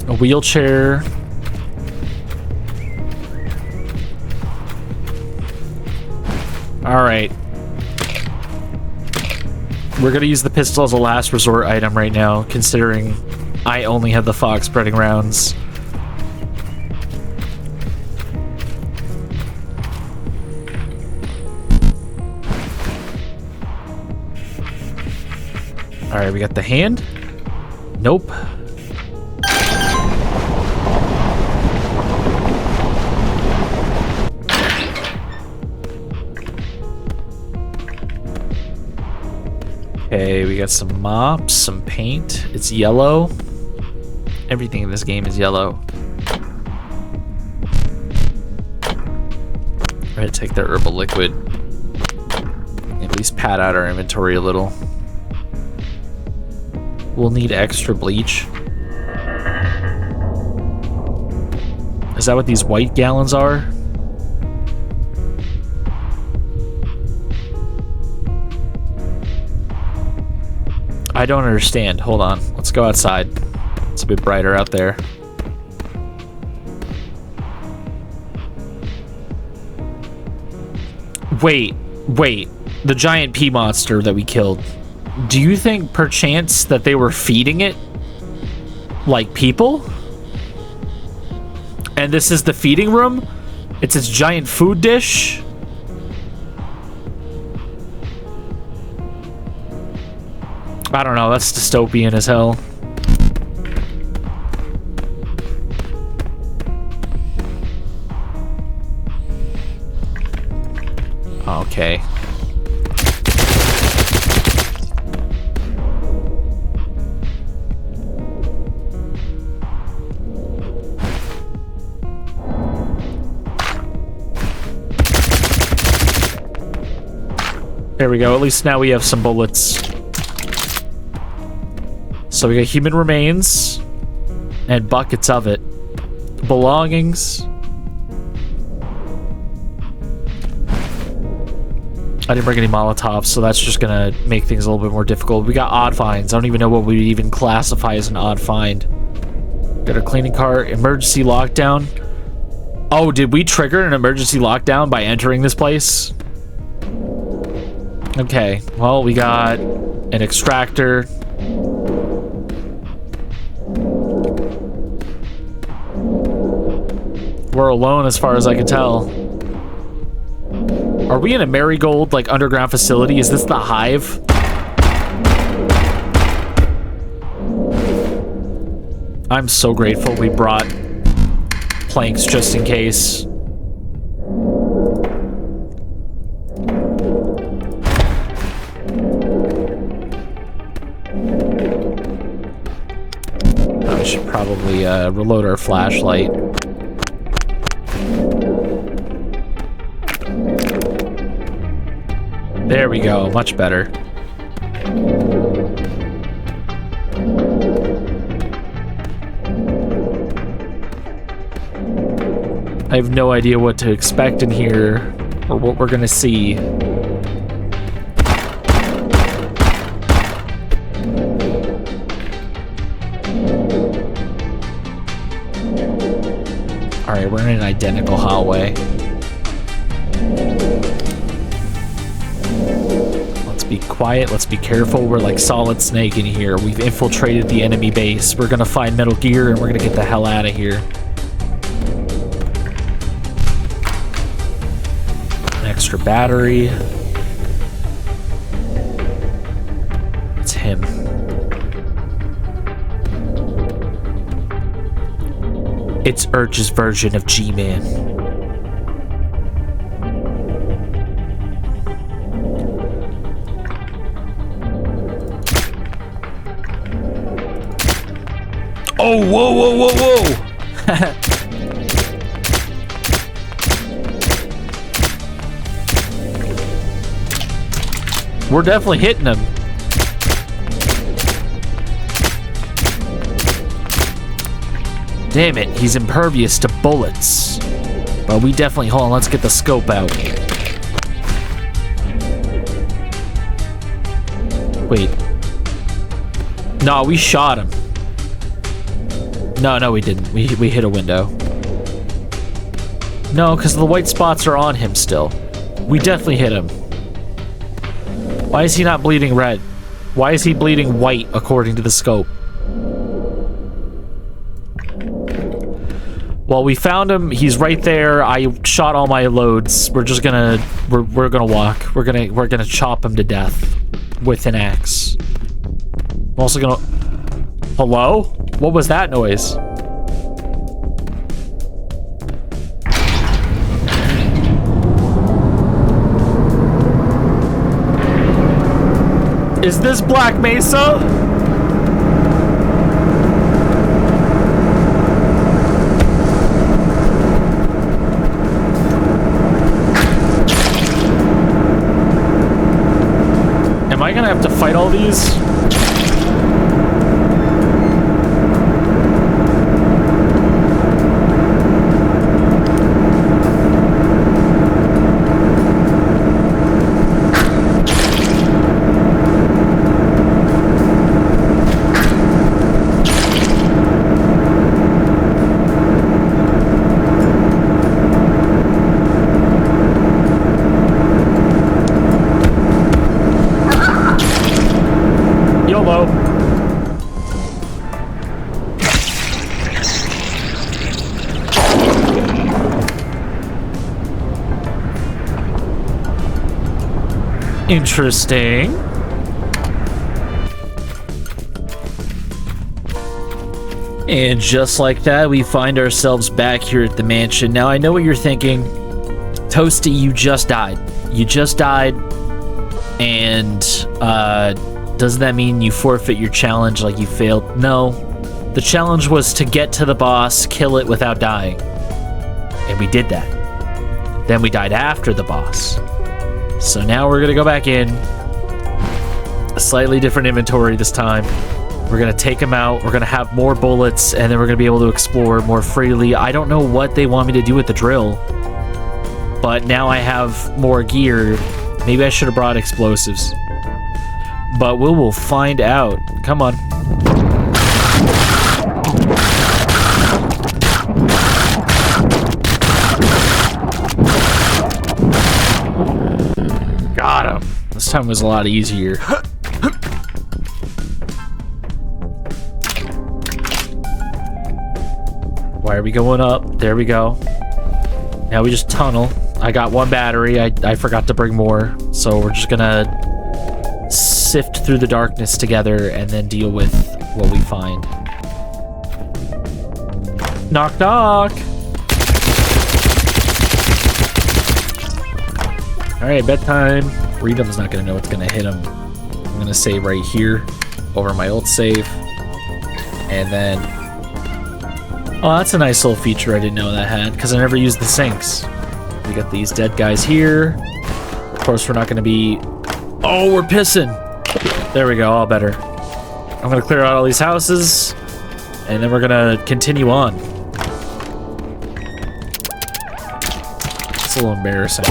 A wheelchair. All right. We're gonna use the pistol as a last resort item right now, considering I only have the fog spreading rounds. Alright, we got the hand. Nope. Okay, we got some mops, some paint. It's yellow. Everything in this game is yellow. We're gonna take the herbal liquid. At least pad out our inventory a little. We'll need extra bleach. Is that what these white gallons are? I don't understand. Hold on. Let's go outside. It's a bit brighter out there. Wait. The giant pea monster that we killed. Do you think perchance that they were feeding it like people? And this is the feeding room? It's its giant food dish? I don't know, that's dystopian as hell. Okay. There we go, at least now we have some bullets. So we got human remains and buckets of it. Belongings. I didn't bring any Molotovs, so that's just gonna make things a little bit more difficult. We got odd finds. I don't even know what we would even classify as an odd find. Got a cleaning cart, emergency lockdown. Oh, did we trigger an emergency lockdown by entering this place? Okay, well, we got an extractor. We're alone as far as I can tell. Are we in a Marigold, like, underground facility? Is this the hive? I'm so grateful we brought planks just in case. We should probably reload our flashlight. There we go, much better. I have no idea what to expect in here or what we're gonna see. Alright, we're in an identical hallway. Be quiet, let's be careful. We're like Solid Snake in here. We've infiltrated the enemy base. We're gonna find Metal Gear and we're gonna get the hell out of here. extra battery. It's him. It's Urge's version of G-Man. Oh, whoa, whoa, whoa, whoa! We're definitely hitting him. Damn it, he's impervious to bullets. But we definitely... Hold on, let's get the scope out. Wait. No, we shot him. No, we didn't. We hit a window. No, because the white spots are on him still. We definitely hit him. Why is he not bleeding red? Why is he bleeding white according to the scope? Well, we found him. He's right there. I shot all my loads. We're just gonna we're gonna walk. We're gonna chop him to death with an axe. I'm also gonna... Hello? What was that noise? Is this Black Mesa? Am I gonna have to fight all these? Interesting. And just like that, we find ourselves back here at the mansion. Now, I know what you're thinking. Toasty, you just died. You just died. And, doesn't that mean you forfeit your challenge, like you failed? No. The challenge was to get to the boss, kill it without dying. And we did that. Then we died after the boss. So now we're gonna go back in. A slightly different inventory this time. We're gonna take him out. We're gonna have more bullets, and then we're gonna be able to explore more freely. I don't know what they want me to do with the drill, but now I have more gear. Maybe I should have brought explosives. But we will find out. Come on. Got him. This time was a lot easier. Why are we going up? There we go. Now we just tunnel. I got one battery. I forgot to bring more. So we're just gonna sift through the darkness together and then deal with what we find. Knock, knock. All right, bedtime. Freedom's not gonna know what's gonna hit him. I'm gonna save right here over my old save. And then, oh, that's a nice little feature I didn't know that had, because I never used the sinks. We got these dead guys here. Of course, we're not gonna be, oh, we're pissing. There we go, all better. I'm gonna clear out all these houses, and then we're gonna continue on. It's a little embarrassing.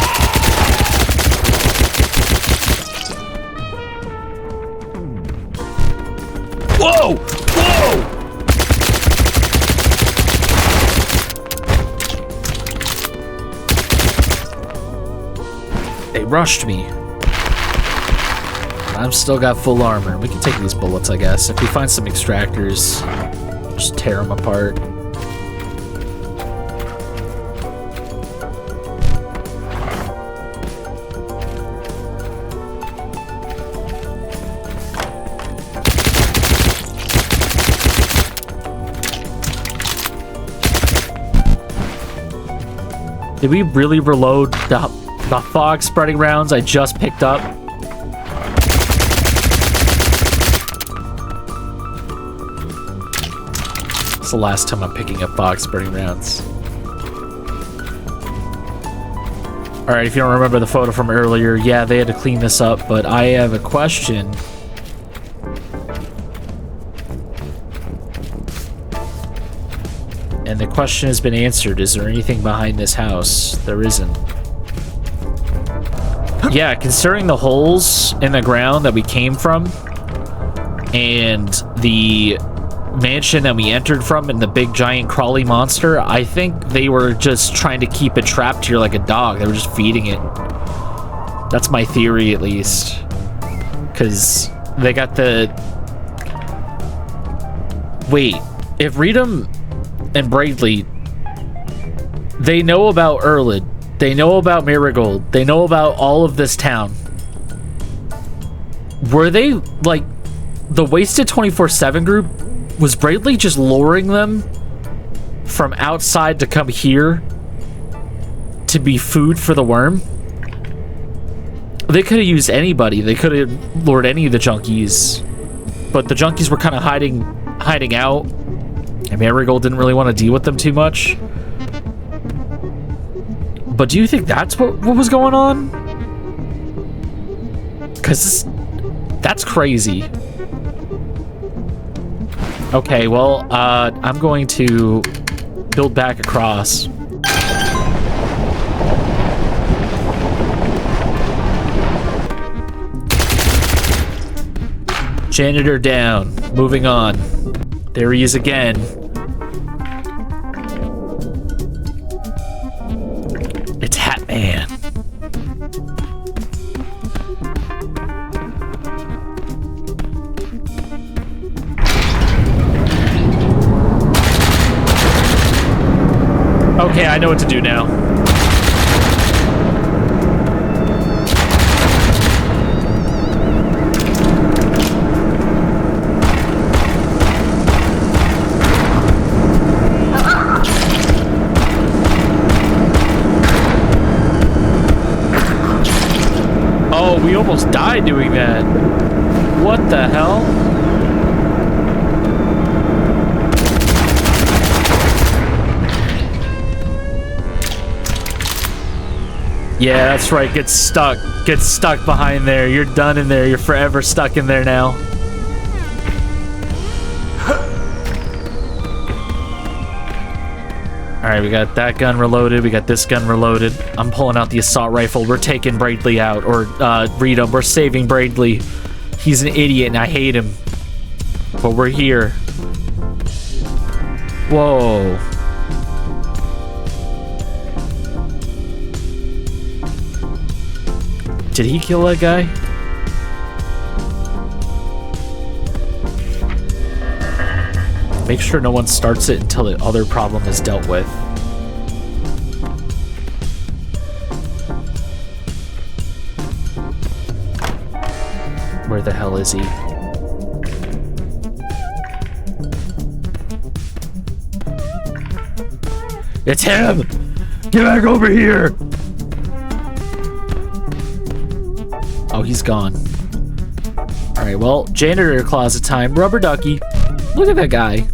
Whoa! Whoa! They rushed me. I've still got full armor. We can take these bullets, I guess. If we find some extractors, just tear them apart. Did we really reload the fog spreading rounds I just picked up? It's the last time I'm picking up fog spreading rounds. Alright, if you don't remember the photo from earlier, yeah, they had to clean this up, but I have a question. And the question has been answered. Is there anything behind this house? There isn't. Yeah, considering the holes in the ground that we came from, and the mansion that we entered from and the big giant crawly monster, I think they were just trying to keep it trapped here like a dog. They were just feeding it. That's my theory, at least. Because they got the... Wait, if Redom and Bradley, they know about Erlid, they know about Marigold, they know about all of this town. Were they, like, the Wasted 24/7 group? Was Bradley just luring them from outside to come here to be food for the worm? They could have used anybody. They could have lured any of the junkies. But the junkies were kind of hiding out. And Marigold didn't really want to deal with them too much. But do you think that's what was going on? Because that's crazy. Okay, well, I'm going to build back across. Janitor down. Moving on. There he is again. It's Hatman. Okay, I know what to do now. Oh, we almost died doing that. What the hell? Yeah, that's right. Get stuck. Get stuck behind there. You're done in there. You're forever stuck in there now. Alright, we got that gun reloaded. We got this gun reloaded. I'm pulling out the assault rifle. We're taking Bradley out. Or, Redom. We're saving Bradley. He's an idiot and I hate him. But we're here. Whoa. Did he kill that guy? Make sure no one starts it until the other problem is dealt with. Where the hell is he? It's him! Get back over here! Oh, he's gone. Alright, well, janitor closet time. Rubber ducky. Look at that guy.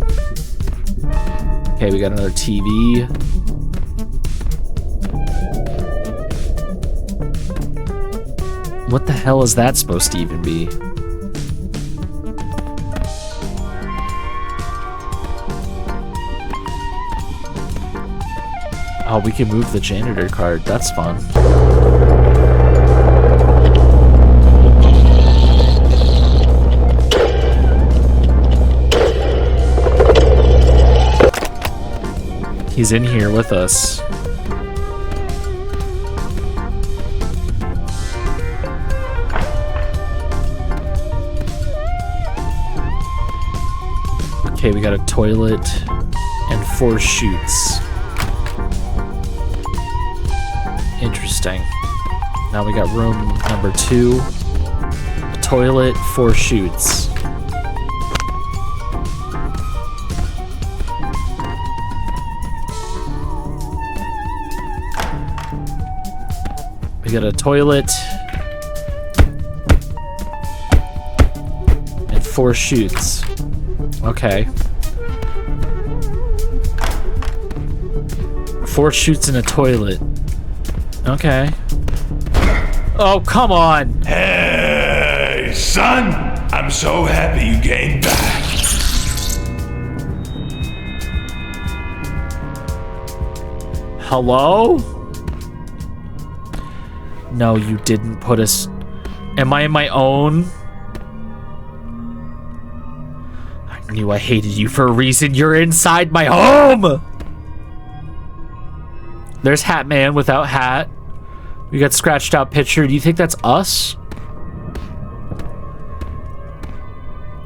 Okay, we got another TV. What the hell is that supposed to even be? Oh, we can move the janitor card. That's fun. He's in here with us. Okay, we got a toilet and 4 chutes. Interesting. Now we got room number 2. A toilet, 4 chutes. got a toilet. And 4 chutes. Okay. 4 chutes in a toilet. Okay. Oh, come on! Hey, son! I'm so happy you came back. Hello? No, you didn't put us... Am I in my own? I knew I hated you for a reason. You're inside my home! There's Hat Man without hat. We got scratched out picture. Do you think that's us?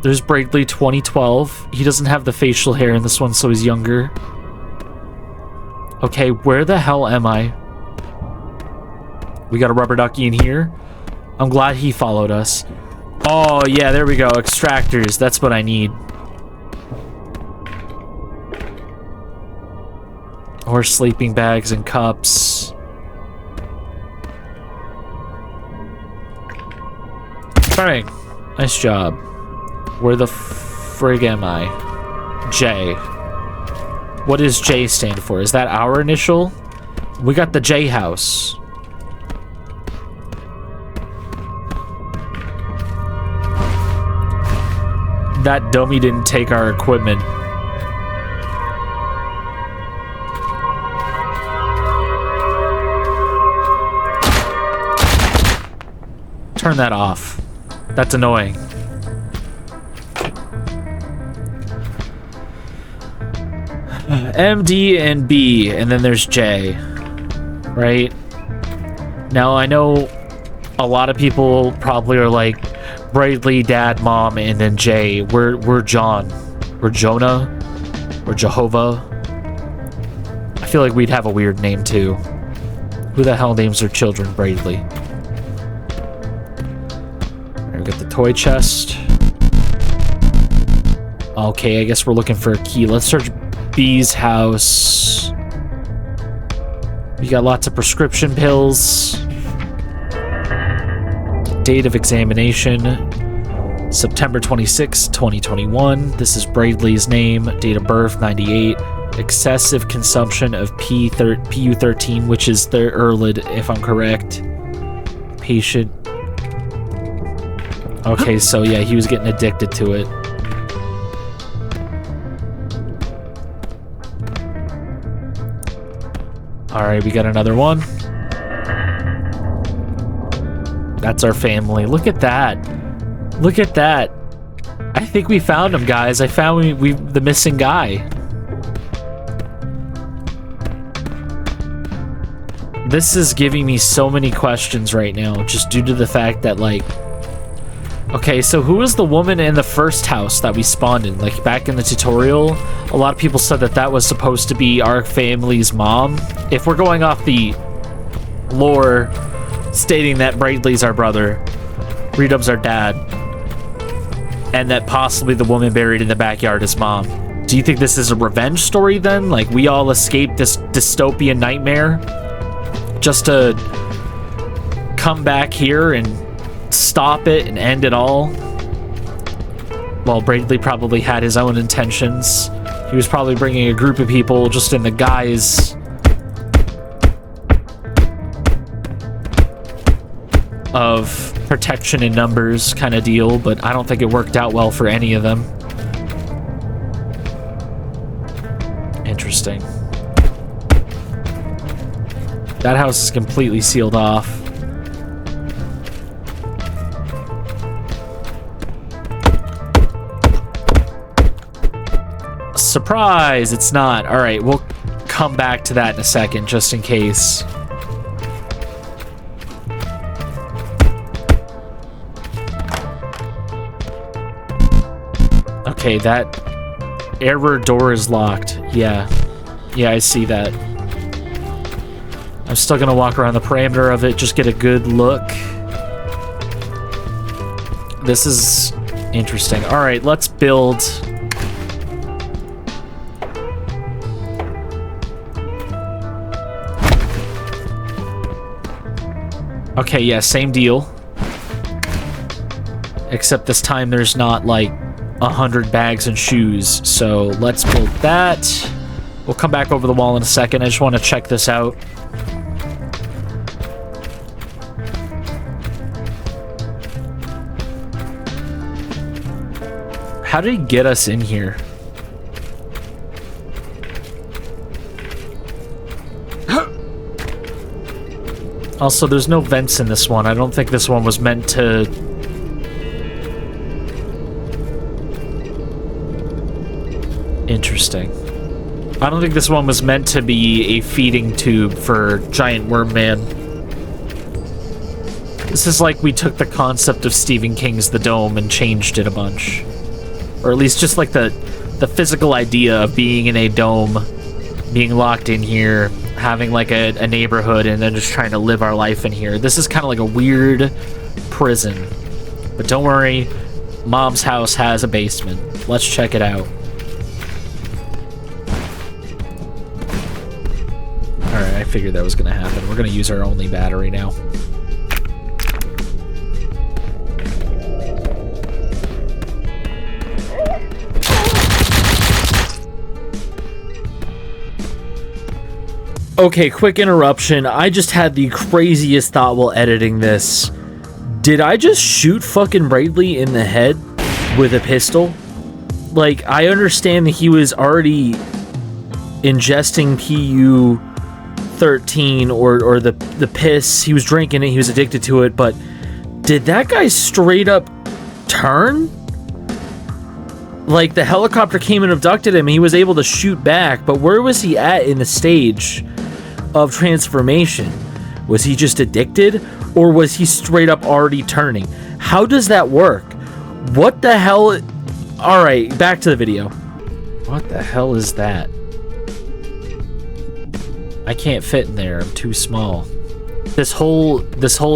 There's Bradley 2012. He doesn't have the facial hair in this one, so he's younger. Okay, where the hell am I? We got a rubber ducky in here. I'm glad he followed us. Oh, yeah, there we go. Extractors. That's what I need. Or sleeping bags and cups. Bang. Nice job. Where the frig am I? J. What does J stand for? Is that our initial? We got the J house. That dummy didn't take our equipment. Turn that off. That's annoying. M, D, and B, and then there's J, right? Now, I know a lot of people probably are like, Bradley, Dad, Mom, and then J. We're John. We're Jonah. We're Jehovah. I feel like we'd have a weird name, too. Who the hell names their children Bradley? We got the toy chest. Okay, I guess we're looking for a key. Let's search B's house. We got lots of prescription pills. Date of examination, September 26, 2021. This is Bradley's name. Date of birth, 98. Excessive consumption of PU13, which is the Erlid, if I'm correct. Patient. Okay, so yeah, he was getting addicted to it. Alright, we got another one. That's our family. Look at that. Look at that. I think we found him, guys. I found the missing guy. This is giving me so many questions right now, just due to the fact that, like... Okay, so who was the woman in the first house that we spawned in? Like, back in the tutorial, a lot of people said that that was supposed to be our family's mom. If we're going off the lore stating that Bradley's our brother, Redub's our dad, and that possibly the woman buried in the backyard is mom. Do you think this is a revenge story then? Like, we all escaped this dystopian nightmare just to come back here and stop it and end it all? Well, Bradley probably had his own intentions. He was probably bringing a group of people just in the guise of protection in numbers kind of deal, but I don't think it worked out well for any of them. Interesting. That house is completely sealed off. Surprise! It's not. Alright, we'll come back to that in a second, just in case. Okay, that error door is locked. Yeah. Yeah, I see that. I'm still gonna walk around the perimeter of it, just get a good look. This is interesting. Alright, let's build. Okay, yeah, same deal. Except this time there's not, like, 100 bags and shoes. So let's build that. We'll come back over the wall in a second. I just want to check this out. How did he get us in here? Also, there's no vents in this one. I don't think this one was meant to... Interesting. I don't think this one was meant to be a feeding tube for Giant Worm Man. This is like we took the concept of Stephen King's The Dome and changed it a bunch. Or at least just like the physical idea of being in a dome, being locked in here, having like a neighborhood, and then just trying to live our life in here. This is kind of like a weird prison. But don't worry, Mom's house has a basement. Let's check it out. Alright, I figured that was going to happen. We're going to use our only battery now. Okay, quick interruption. I just had the craziest thought while editing this. Did I just shoot fucking Bradley in the head with a pistol? Like, I understand that he was already ingesting PU-13 or the piss. He was drinking it. He was addicted to it. But did that guy straight up turn? Like, the helicopter came and abducted him. And he was able to shoot back. But where was he at in the stage of transformation? Was he just addicted, or was he straight up already turning? How does that work? What the hell? All right, back to the video. What the hell is that? I can't fit in there. I'm too small. This hole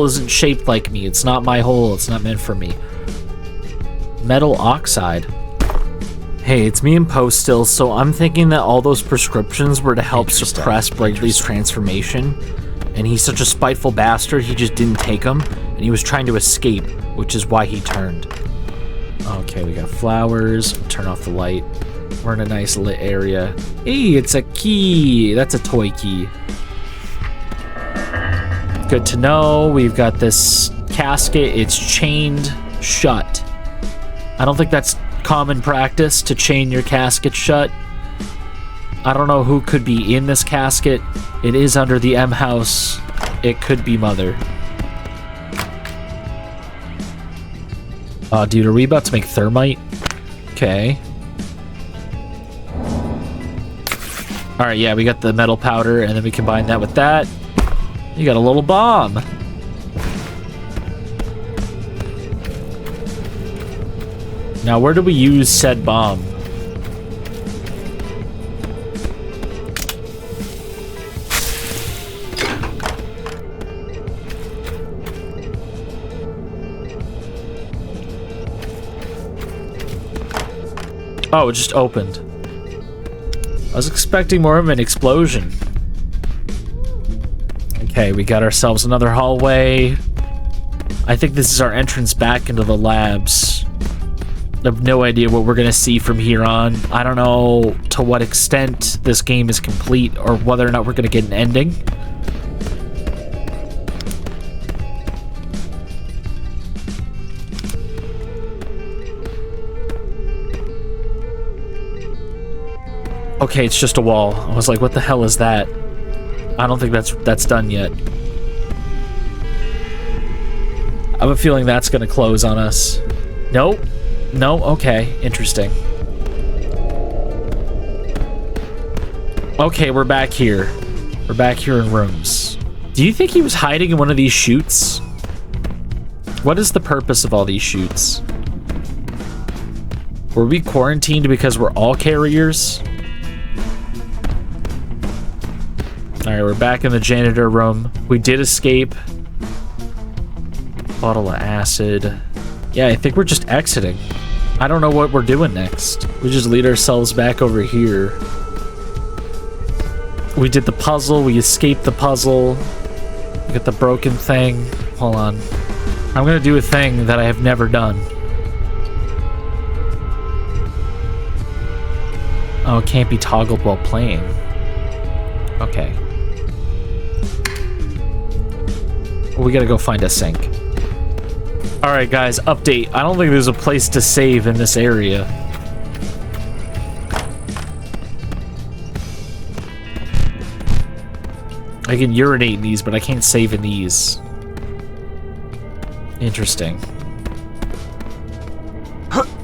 isn't shaped like me. It's not my hole. It's not meant for me. Metal oxide. Hey, it's me and Poe still, so I'm thinking that all those prescriptions were to help suppress Bradley's transformation, and he's such a spiteful bastard, he just didn't take them, and he was trying to escape, which is why he turned. Okay, we got flowers. Turn off the light. We're in a nice lit area. Hey, it's a key. That's a toy key. Good to know. We've got this casket. It's chained shut. I don't think that's common practice to chain your casket shut. I don't know who could be in this casket. It is under the M house. It could be Mother. Dude, are we about to make thermite? Okay. Alright, yeah, we got the metal powder, and then we combine that with that. You got a little bomb. Now, where do we use said bomb? Oh, it just opened. I was expecting more of an explosion. Okay, we got ourselves another hallway. I think this is our entrance back into the labs. I have no idea what we're gonna see from here on. I don't know to what extent this game is complete or whether or not we're gonna get an ending. Okay, it's just a wall. I was like, what the hell is that? I don't think that's done yet. I have a feeling that's gonna close on us. Nope. No? Okay. Interesting. Okay, we're back here. We're back here in rooms. Do you think he was hiding in one of these chutes? What is the purpose of all these chutes? Were we quarantined because we're all carriers? Alright, we're back in the janitor room. We did escape. Bottle of acid. Yeah, I think we're just exiting. I don't know what we're doing next. We just lead ourselves back over here. We did the puzzle. We escaped the puzzle. We got the broken thing. hold on. I'm gonna do a thing that I have never done. Oh, it can't be toggled while playing. Okay. We gotta go find a sink. Alright guys, update. I don't think there's a place to save in this area. I can urinate in these, but I can't save in these. Interesting.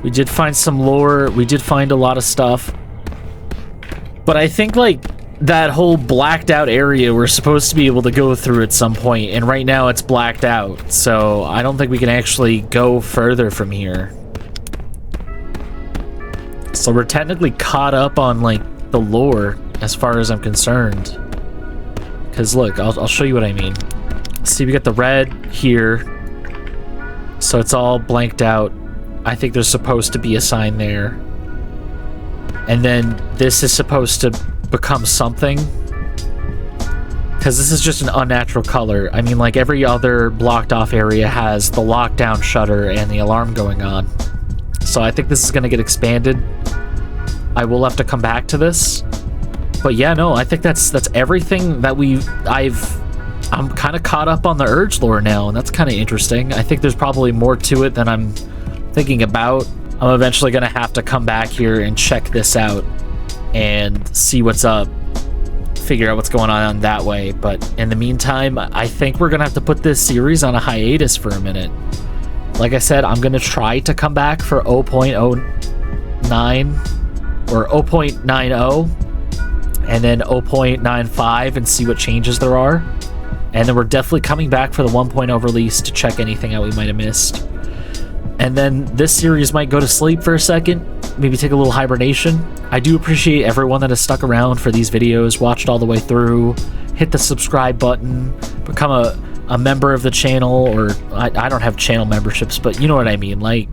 We did find some lore. We did find a lot of stuff. But I think, like, that whole blacked out area we're supposed to be able to go through at some point, and right now it's blacked out. So I don't think we can actually go further from here. So we're technically caught up on, like, the lore as far as I'm concerned. Because look, I'll show you what I mean. See, we got the red here. So it's all blanked out. I think there's supposed to be a sign there. And then this is supposed to become something. Because this is just an unnatural color. I mean, like every other blocked off area has the lockdown shutter and the alarm going on. So I think this is going to get expanded. I will have to come back to this. But yeah, no, I think that's everything that I'm kind of caught up on the Urge lore now, and that's kind of interesting. I think there's probably more to it than I'm thinking about. I'm eventually going to have to come back here and check this out and see what's up, figure out what's going on that way. But in the meantime, I think we're going to have to put this series on a hiatus for a minute. Like I said, I'm going to try to come back for 0.09 or 0.90. And then 0.95 and see what changes there are. And then we're definitely coming back for the 1.0 release to check anything out we might have missed. And then this series might go to sleep for a second, maybe take a little hibernation. I do appreciate everyone that has stuck around for these videos, watched all the way through, hit the subscribe button, become a member of the channel, or I don't have channel memberships, but you know what I mean, like,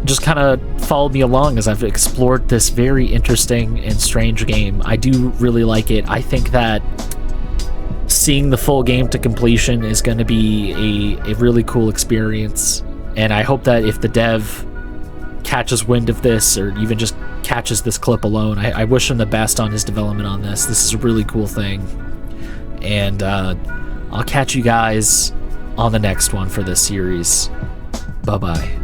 just kind of followed me along as I've explored this very interesting and strange game. I do really like it. I think that seeing the full game to completion is going to be a really cool experience, and I hope that if the dev catches wind of this, or even just catches this clip alone, I wish him the best on his development on this. This is a really cool thing, and I'll catch you guys on the next one for this series. Bye-bye.